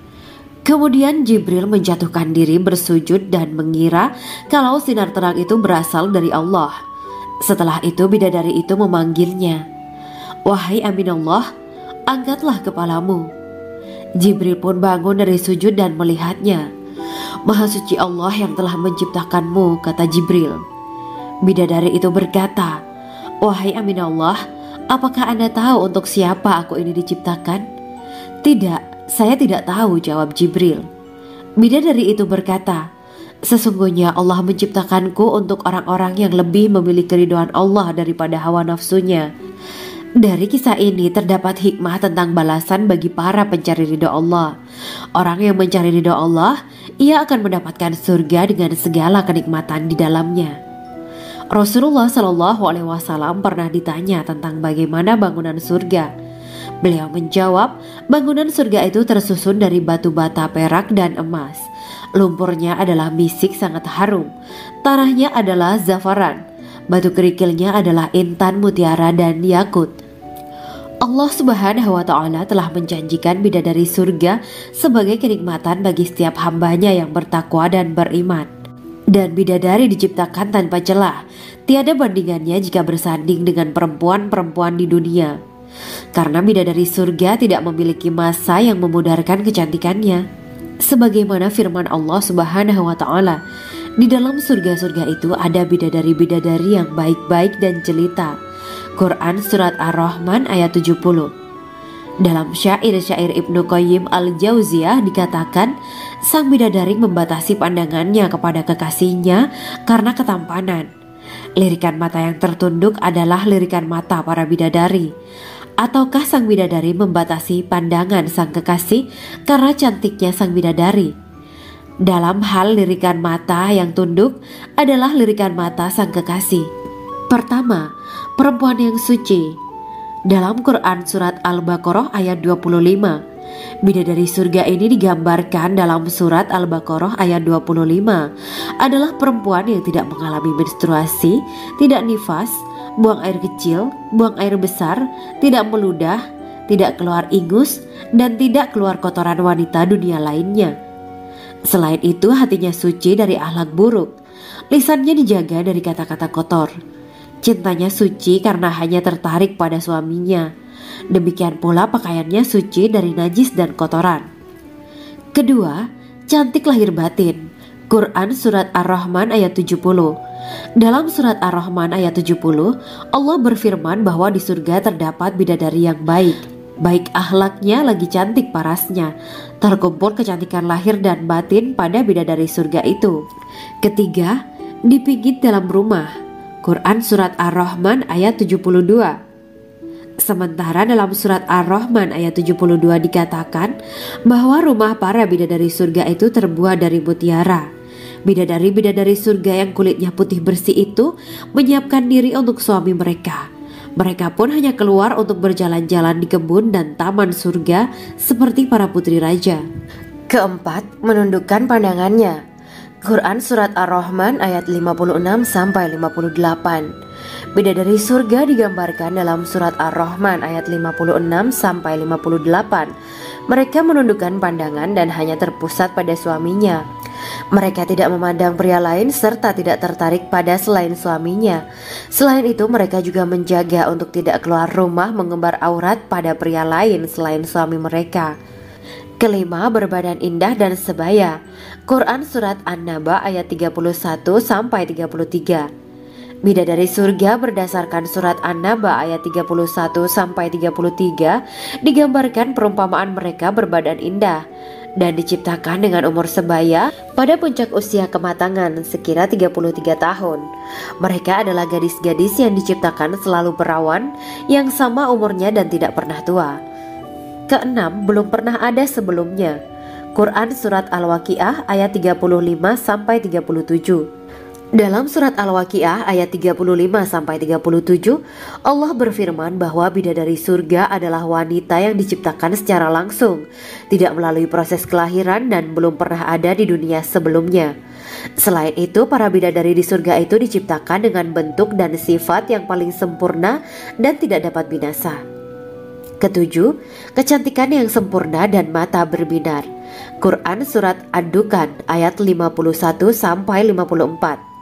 Kemudian Jibril menjatuhkan diri bersujud dan mengira kalau sinar terang itu berasal dari Allah. Setelah itu bidadari itu memanggilnya, wahai Aminullah, angkatlah kepalamu. Jibril pun bangun dari sujud dan melihatnya. Maha suci Allah yang telah menciptakanmu, kata Jibril. Bidadari itu berkata, wahai Aminullah, apakah Anda tahu untuk siapa aku ini diciptakan? Tidak. Saya tidak tahu, jawab Jibril. Bidadari itu berkata, sesungguhnya Allah menciptakanku untuk orang-orang yang lebih memilih keridhaan Allah daripada hawa nafsunya. Dari kisah ini terdapat hikmah tentang balasan bagi para pencari ridha Allah. Orang yang mencari ridha Allah, ia akan mendapatkan surga dengan segala kenikmatan di dalamnya. Rasulullah Shallallahu Alaihi Wasallam pernah ditanya tentang bagaimana bangunan surga. Beliau menjawab, bangunan surga itu tersusun dari batu bata, perak, dan emas. Lumpurnya adalah misik sangat harum. Tanahnya adalah zafaran. Batu kerikilnya adalah intan, mutiara, dan yakut. Allah Subhanahu wa Ta'ala telah menjanjikan bidadari surga sebagai kenikmatan bagi setiap hambanya yang bertakwa dan beriman. Dan bidadari diciptakan tanpa celah. Tiada bandingannya jika bersanding dengan perempuan-perempuan di dunia. Karena bidadari surga tidak memiliki masa yang memudarkan kecantikannya. Sebagaimana firman Allah Subhanahu wa Ta'ala, di dalam surga-surga itu ada bidadari-bidadari yang baik-baik dan jelita. Quran Surat Ar-Rahman ayat 70. Dalam syair-syair Ibnu Qayyim Al-Jauziyah dikatakan, sang bidadari membatasi pandangannya kepada kekasihnya karena ketampanan. Lirikan mata yang tertunduk adalah lirikan mata para bidadari. Ataukah sang bidadari membatasi pandangan sang kekasih karena cantiknya sang bidadari? Dalam hal lirikan mata yang tunduk adalah lirikan mata sang kekasih. Pertama, perempuan yang suci. Dalam Quran Surat Al-Baqarah ayat 25, bidadari surga ini digambarkan dalam Surat Al-Baqarah ayat 25 adalah perempuan yang tidak mengalami menstruasi, tidak nifas, buang air kecil, buang air besar, tidak meludah, tidak keluar ingus, dan tidak keluar kotoran wanita dunia lainnya. Selain itu hatinya suci dari akhlak buruk. Lisannya dijaga dari kata-kata kotor. Cintanya suci karena hanya tertarik pada suaminya. Demikian pula pakaiannya suci dari najis dan kotoran. Kedua, cantik lahir batin. Quran Surat Ar-Rahman ayat 70. Dalam Surat Ar-Rahman ayat 70, Allah berfirman bahwa di surga terdapat bidadari yang baik. Baik akhlaknya lagi cantik parasnya. Terkumpul kecantikan lahir dan batin pada bidadari surga itu. Ketiga, dipijit dalam rumah. Quran Surat Ar-Rahman ayat 72. Sementara dalam Surat Ar-Rahman ayat 72 dikatakan bahwa rumah para bidadari surga itu terbuat dari mutiara. Bidadari-bidadari surga yang kulitnya putih bersih itu menyiapkan diri untuk suami mereka. Mereka pun hanya keluar untuk berjalan-jalan di kebun dan taman surga seperti para putri raja. Keempat, menundukkan pandangannya. Quran Surat Ar-Rahman ayat 56-58. Bidadari surga digambarkan dalam Surat Ar-Rahman ayat 56-58. Mereka menundukkan pandangan dan hanya terpusat pada suaminya. Mereka tidak memandang pria lain serta tidak tertarik pada selain suaminya. Selain itu mereka juga menjaga untuk tidak keluar rumah mengembar aurat pada pria lain selain suami mereka. Kelima, berbadan indah dan sebaya. Quran Surat An-Naba ayat 31-33. Bidadari surga berdasarkan Surat An-Naba ayat 31-33 digambarkan perumpamaan mereka berbadan indah dan diciptakan dengan umur sebaya pada puncak usia kematangan sekira 33 tahun. Mereka adalah gadis-gadis yang diciptakan selalu perawan yang sama umurnya dan tidak pernah tua. Keenam, belum pernah ada sebelumnya. Quran Surat Al-Waqiah ayat 35-37. Dalam Surat Al-Waqiah ayat 35-37, Allah berfirman bahwa bidadari surga adalah wanita yang diciptakan secara langsung, tidak melalui proses kelahiran dan belum pernah ada di dunia sebelumnya. Selain itu, para bidadari di surga itu diciptakan dengan bentuk dan sifat yang paling sempurna dan tidak dapat binasa. Ketujuh, kecantikan yang sempurna dan mata berbinar. Quran Surat Ad-Dukan ayat 51-54.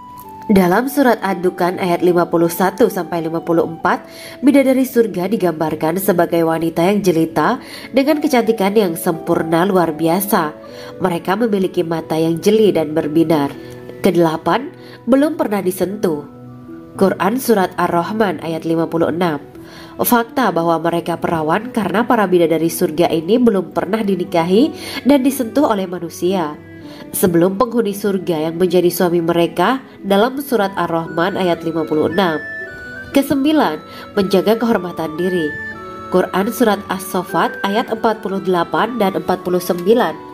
Dalam Surat Ad-Dukan ayat 51-54, bidadari surga digambarkan sebagai wanita yang jelita dengan kecantikan yang sempurna luar biasa. Mereka memiliki mata yang jeli dan berbinar. Kedelapan, belum pernah disentuh. Quran Surat Ar-Rahman ayat 56. Fakta bahwa mereka perawan karena para bidadari surga ini belum pernah dinikahi dan disentuh oleh manusia sebelum penghuni surga yang menjadi suami mereka dalam Surat Ar-Rahman ayat 56. Kesembilan, menjaga kehormatan diri. Quran Surat As-Saffat ayat 48 dan 49.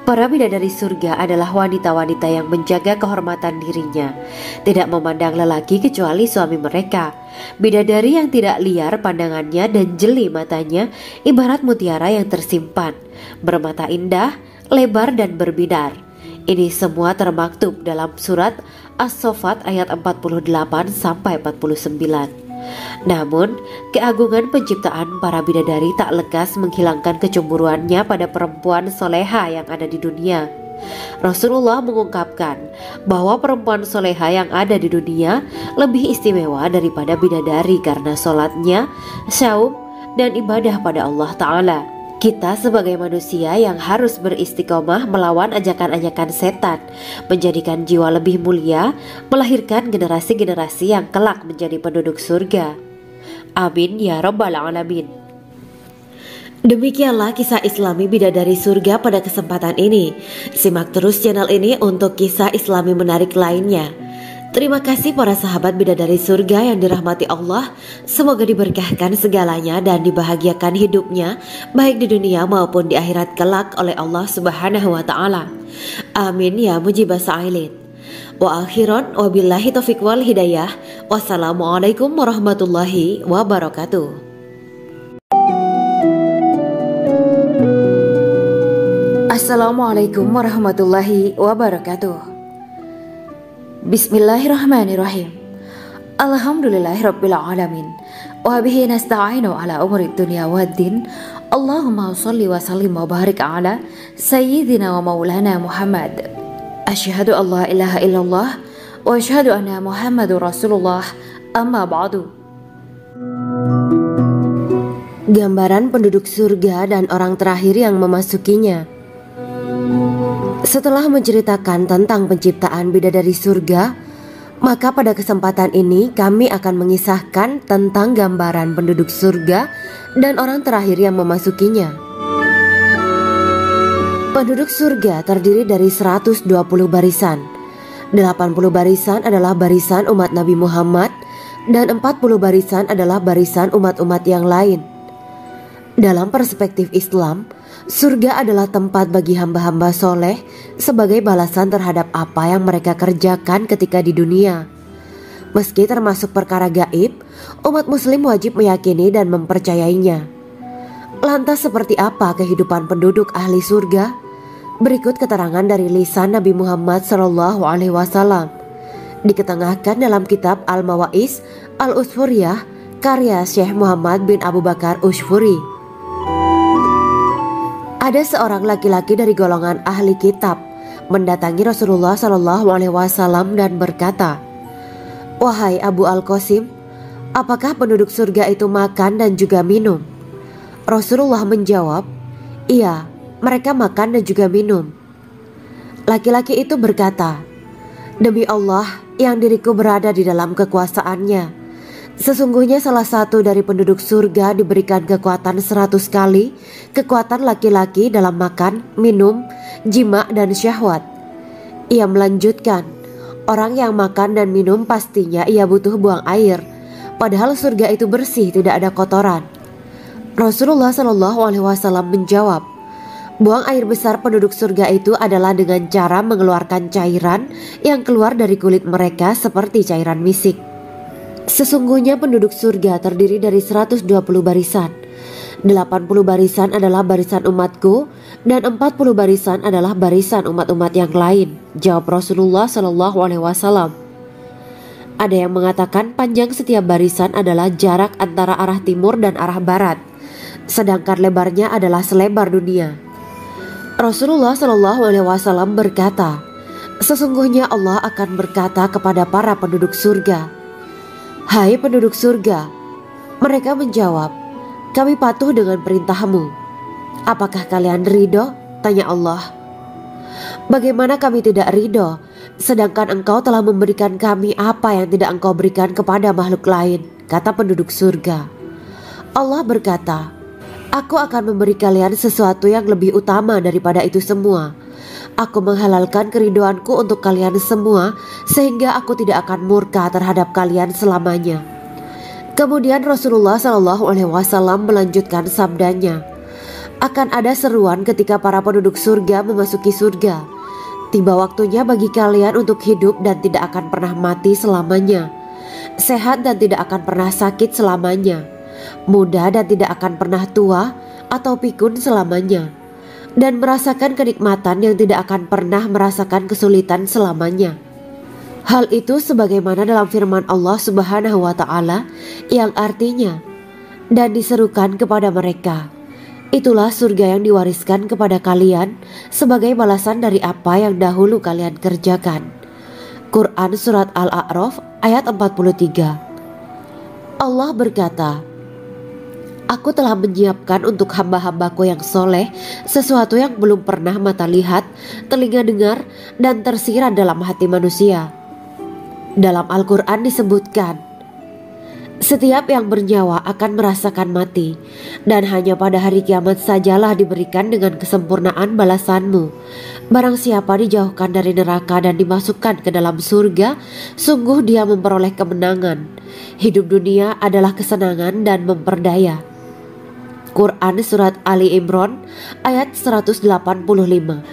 Para bidadari surga adalah wanita-wanita yang menjaga kehormatan dirinya, tidak memandang lelaki kecuali suami mereka. Bidadari yang tidak liar pandangannya dan jeli matanya ibarat mutiara yang tersimpan, bermata indah, lebar dan berbinar. Ini semua termaktub dalam Surat As-Saffat ayat 48-49. Namun, keagungan penciptaan para bidadari tak lekas menghilangkan kecemburuannya pada perempuan soleha yang ada di dunia. Rasulullah mengungkapkan bahwa perempuan soleha yang ada di dunia lebih istimewa daripada bidadari karena sholatnya, saum, dan ibadah pada Allah Ta'ala. Kita sebagai manusia yang harus beristiqomah melawan ajakan-ajakan setan, menjadikan jiwa lebih mulia, melahirkan generasi-generasi yang kelak menjadi penduduk surga. Amin ya Rabbal Alamin. Demikianlah kisah Islami bidadari surga pada kesempatan ini. Simak terus channel ini untuk kisah Islami menarik lainnya. Terima kasih para sahabat bidadari surga yang dirahmati Allah. Semoga diberkahkan segalanya dan dibahagiakan hidupnya baik di dunia maupun di akhirat kelak oleh Allah Subhanahu wa Ta'ala. Amin ya mujibah sa'ilin. Wa akhiran wabillahi taufiq wal hidayah. Wassalamualaikum warahmatullahi wabarakatuh. Assalamualaikum warahmatullahi wabarakatuh. Bismillahirrahmanirrahim. Alhamdulillahirabbil alamin. Wa bihi nasta'inu ala umuri dunya waddin. Allahumma shalli wa sallim wa barik ala sayyidina wa maulana Muhammad. Asyhadu an la ilaha illallah wa asyhadu anna Muhammadur Rasulullah, amma ba'du. Gambaran penduduk surga dan orang terakhir yang memasukinya. Setelah menceritakan tentang penciptaan bidadari surga, maka pada kesempatan ini kami akan mengisahkan tentang gambaran penduduk surga dan orang terakhir yang memasukinya. Penduduk surga terdiri dari 120 barisan. 80 barisan adalah barisan umat Nabi Muhammad dan 40 barisan adalah barisan umat-umat yang lain. Dalam perspektif Islam, surga adalah tempat bagi hamba-hamba soleh sebagai balasan terhadap apa yang mereka kerjakan ketika di dunia. Meski termasuk perkara gaib, umat muslim wajib meyakini dan mempercayainya. Lantas seperti apa kehidupan penduduk ahli surga? Berikut keterangan dari lisan Nabi Muhammad SAW, diketengahkan dalam kitab Al-Mawaiz Al-Usfuriyah karya Syekh Muhammad bin Abu Bakar Usfuri. Ada seorang laki-laki dari golongan ahli kitab mendatangi Rasulullah SAW dan berkata, "Wahai Abu Al-Qasim, apakah penduduk surga itu makan dan juga minum?" Rasulullah menjawab, "Iya, mereka makan dan juga minum." Laki-laki itu berkata, "Demi Allah yang diriku berada di dalam kekuasaannya, sesungguhnya salah satu dari penduduk surga diberikan kekuatan 100 kali kekuatan laki-laki dalam makan, minum, jima dan syahwat." Ia melanjutkan, "Orang yang makan dan minum pastinya ia butuh buang air, padahal surga itu bersih, tidak ada kotoran." Rasulullah SAW menjawab, "Buang air besar penduduk surga itu adalah dengan cara mengeluarkan cairan yang keluar dari kulit mereka seperti cairan misik." Sesungguhnya penduduk surga terdiri dari 120 barisan. 80 barisan adalah barisan umatku dan 40 barisan adalah barisan umat-umat yang lain, jawab Rasulullah SAW. Ada yang mengatakan panjang setiap barisan adalah jarak antara arah timur dan arah barat, sedangkan lebarnya adalah selebar dunia. Rasulullah SAW berkata, "Sesungguhnya Allah akan berkata kepada para penduduk surga, 'Hai penduduk surga,' mereka menjawab, 'Kami patuh dengan perintahmu.' 'Apakah kalian ridho?' tanya Allah. 'Bagaimana kami tidak ridho, sedangkan engkau telah memberikan kami apa yang tidak engkau berikan kepada makhluk lain,' kata penduduk surga. Allah berkata, 'Aku akan memberi kalian sesuatu yang lebih utama daripada itu semua. Aku menghalalkan keridoanku untuk kalian semua sehingga aku tidak akan murka terhadap kalian selamanya.'" Kemudian Rasulullah SAW melanjutkan sabdanya, "Akan ada seruan ketika para penduduk surga memasuki surga. Tiba waktunya bagi kalian untuk hidup dan tidak akan pernah mati selamanya, sehat dan tidak akan pernah sakit selamanya, muda dan tidak akan pernah tua atau pikun selamanya, dan merasakan kenikmatan yang tidak akan pernah merasakan kesulitan selamanya." Hal itu sebagaimana dalam firman Allah Subhanahu wa Ta'ala yang artinya, "Dan diserukan kepada mereka, itulah surga yang diwariskan kepada kalian sebagai balasan dari apa yang dahulu kalian kerjakan." Quran Surat Al-A'raf ayat 43. Allah berkata, "Aku telah menyiapkan untuk hamba-hambaku yang soleh sesuatu yang belum pernah mata lihat, telinga dengar, dan tersirat dalam hati manusia." Dalam Al-Quran disebutkan, "Setiap yang bernyawa akan merasakan mati, dan hanya pada hari kiamat sajalah diberikan dengan kesempurnaan balasanmu. Barang siapa dijauhkan dari neraka dan dimasukkan ke dalam surga, sungguh dia memperoleh kemenangan. Hidup dunia adalah kesenangan dan memperdaya." Quran Surat Ali Imran ayat 185.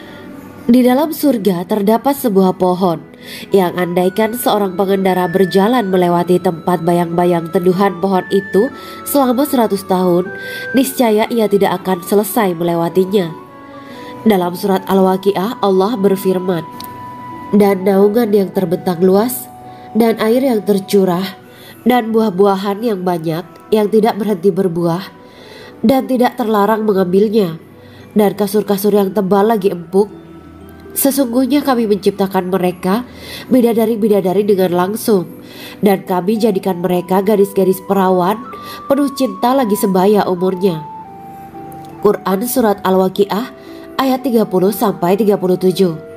Di dalam surga terdapat sebuah pohon yang andaikan seorang pengendara berjalan melewati tempat bayang-bayang teduhan pohon itu selama 100 tahun, niscaya ia tidak akan selesai melewatinya. Dalam surat Al-Waqiah Allah berfirman, "Dan naungan yang terbentang luas, dan air yang tercurah, dan buah-buahan yang banyak yang tidak berhenti berbuah, dan tidak terlarang mengambilnya, dan kasur-kasur yang tebal lagi empuk. Sesungguhnya kami menciptakan mereka bidadari-bidadari dengan langsung, dan kami jadikan mereka gadis-gadis perawan penuh cinta lagi sebaya umurnya. Quran Surat Al-Waqiah ayat 30-37.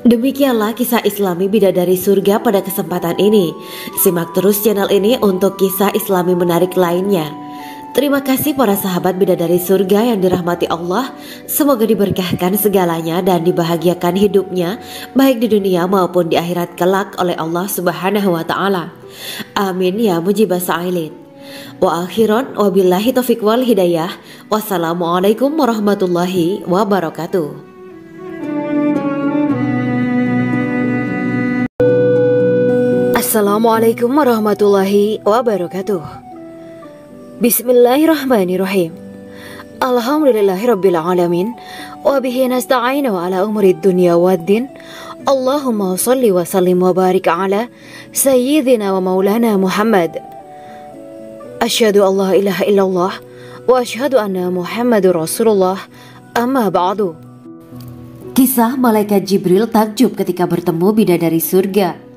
Demikianlah kisah Islami bidadari surga pada kesempatan ini. Simak terus channel ini untuk kisah Islami menarik lainnya. Terima kasih para sahabat bidadari surga yang dirahmati Allah. Semoga diberkahkan segalanya dan dibahagiakan hidupnya baik di dunia maupun di akhirat kelak oleh Allah Subhanahu wa taala. Amin ya mujibas sa'ilin. Wa akhiran wabillahi taufiq wal hidayah. Wassalamualaikum warahmatullahi wabarakatuh. Assalamualaikum warahmatullahi wabarakatuh. Bismillahirrahmanirrahim. Alhamdulillahirabbil alamin wa bihi nasta'inu ala umuri dunya waddin. Allahumma shalli wa sallim wa barik ala sayyidina wa maulana Muhammad. Asyhadu an la ilaha illallah wa asyhadu anna Muhammadur Rasulullah. Amma ba'du. Kisah malaikat Jibril takjub ketika bertemu bidadari surga.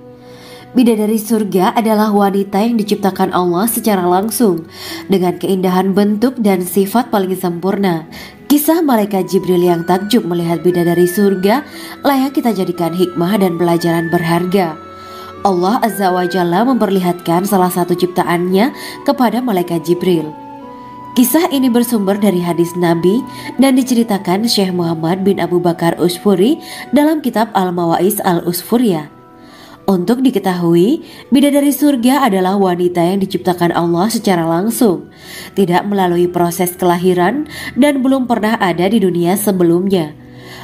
Bidadari surga adalah wanita yang diciptakan Allah secara langsung dengan keindahan bentuk dan sifat paling sempurna. Kisah malaikat Jibril yang takjub melihat bidadari surga layak kita jadikan hikmah dan pelajaran berharga. Allah Azza wa Jalla memperlihatkan salah satu ciptaannya kepada malaikat Jibril. Kisah ini bersumber dari hadis Nabi dan diceritakan Syekh Muhammad bin Abu Bakar Usfuri dalam kitab Al-Mawaiz Al-Usfuriyah. Untuk diketahui, bidadari surga adalah wanita yang diciptakan Allah secara langsung, tidak melalui proses kelahiran dan belum pernah ada di dunia sebelumnya.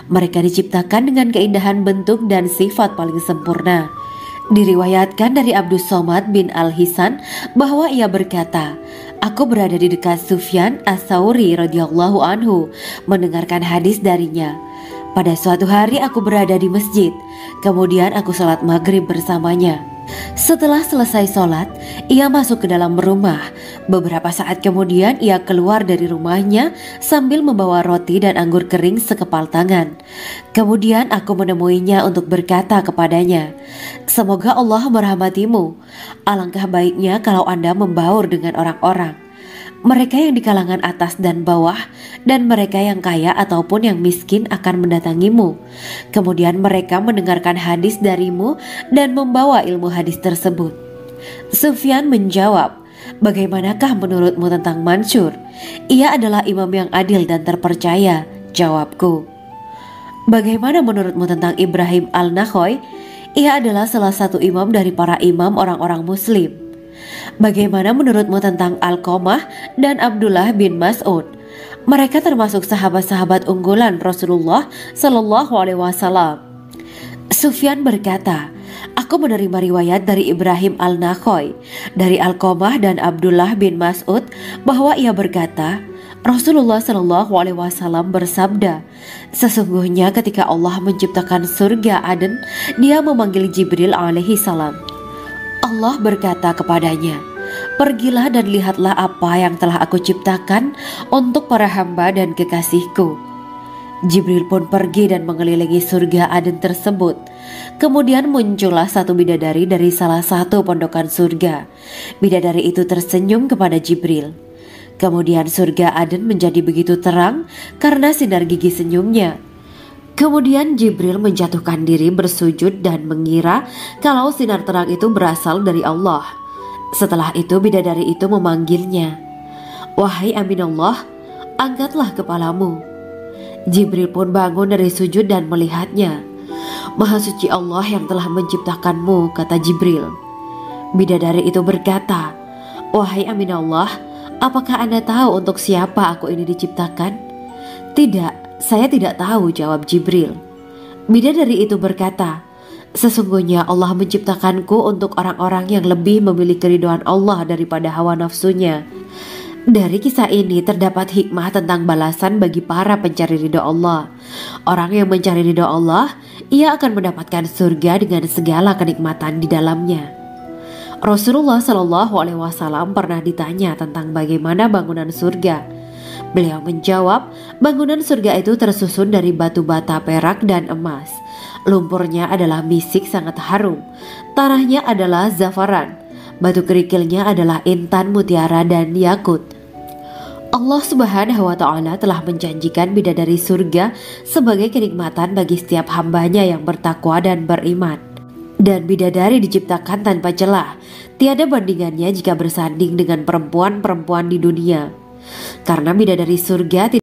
Mereka diciptakan dengan keindahan bentuk dan sifat paling sempurna. Diriwayatkan dari Abdus Somad bin Al-Hisan bahwa ia berkata, "Aku berada di dekat Sufyan As-Sauri radhiyallahu anhu mendengarkan hadis darinya. Pada suatu hari aku berada di masjid, kemudian aku sholat maghrib bersamanya. Setelah selesai sholat, ia masuk ke dalam rumah. Beberapa saat kemudian ia keluar dari rumahnya sambil membawa roti dan anggur kering sekepal tangan. Kemudian aku menemuinya untuk berkata kepadanya, 'Semoga Allah merahmatimu. Alangkah baiknya kalau Anda membaur dengan orang-orang. Mereka yang di kalangan atas dan bawah, dan mereka yang kaya ataupun yang miskin akan mendatangimu. Kemudian mereka mendengarkan hadis darimu dan membawa ilmu hadis tersebut.' Sufyan menjawab, 'Bagaimanakah menurutmu tentang Mansur? Ia adalah imam yang adil dan terpercaya.' Jawabku. 'Bagaimana menurutmu tentang Ibrahim Al-Nakhoy? Ia adalah salah satu imam dari para imam orang-orang muslim.' 'Bagaimana menurutmu tentang Alqamah dan Abdullah bin Mas'ud? Mereka termasuk sahabat-sahabat unggulan Rasulullah Sallallahu Alaihi Wasallam.' Sufyan berkata, 'Aku menerima riwayat dari Ibrahim Al-Nakhoy, dari Alqamah dan Abdullah bin Mas'ud bahwa ia berkata, Rasulullah Sallallahu Alaihi Wasallam bersabda, sesungguhnya ketika Allah menciptakan surga Aden, Dia memanggil Jibril alaihi salam. Allah berkata kepadanya, pergilah dan lihatlah apa yang telah aku ciptakan untuk para hamba dan kekasihku. Jibril pun pergi dan mengelilingi surga Aden tersebut. Kemudian muncullah satu bidadari dari salah satu pondokan surga. Bidadari itu tersenyum kepada Jibril. Kemudian surga Aden menjadi begitu terang karena sinar gigi senyumnya. Kemudian Jibril menjatuhkan diri bersujud dan mengira kalau sinar terang itu berasal dari Allah. Setelah itu bidadari itu memanggilnya, wahai Aminullah, angkatlah kepalamu. Jibril pun bangun dari sujud dan melihatnya. Maha suci Allah yang telah menciptakanmu, kata Jibril. Bidadari itu berkata, wahai Aminullah, apakah Anda tahu untuk siapa aku ini diciptakan? Tidak. Saya tidak tahu, jawab Jibril. Bidadari itu berkata, sesungguhnya Allah menciptakanku untuk orang-orang yang lebih memilih keridhaan Allah daripada hawa nafsunya. Dari kisah ini terdapat hikmah tentang balasan bagi para pencari ridha Allah. Orang yang mencari ridha Allah, ia akan mendapatkan surga dengan segala kenikmatan di dalamnya. Rasulullah Shallallahu Alaihi Wasallam pernah ditanya tentang bagaimana bangunan surga. Beliau menjawab, bangunan surga itu tersusun dari batu bata, perak, dan emas. Lumpurnya adalah misik sangat harum, tanahnya adalah zafaran, batu kerikilnya adalah intan, mutiara, dan yakut. Allah Subhanahu wa Ta'ala telah menjanjikan bidadari surga sebagai kenikmatan bagi setiap hambanya yang bertakwa dan beriman. Dan bidadari diciptakan tanpa celah, tiada bandingannya jika bersanding dengan perempuan-perempuan di dunia. Karena bidadari surga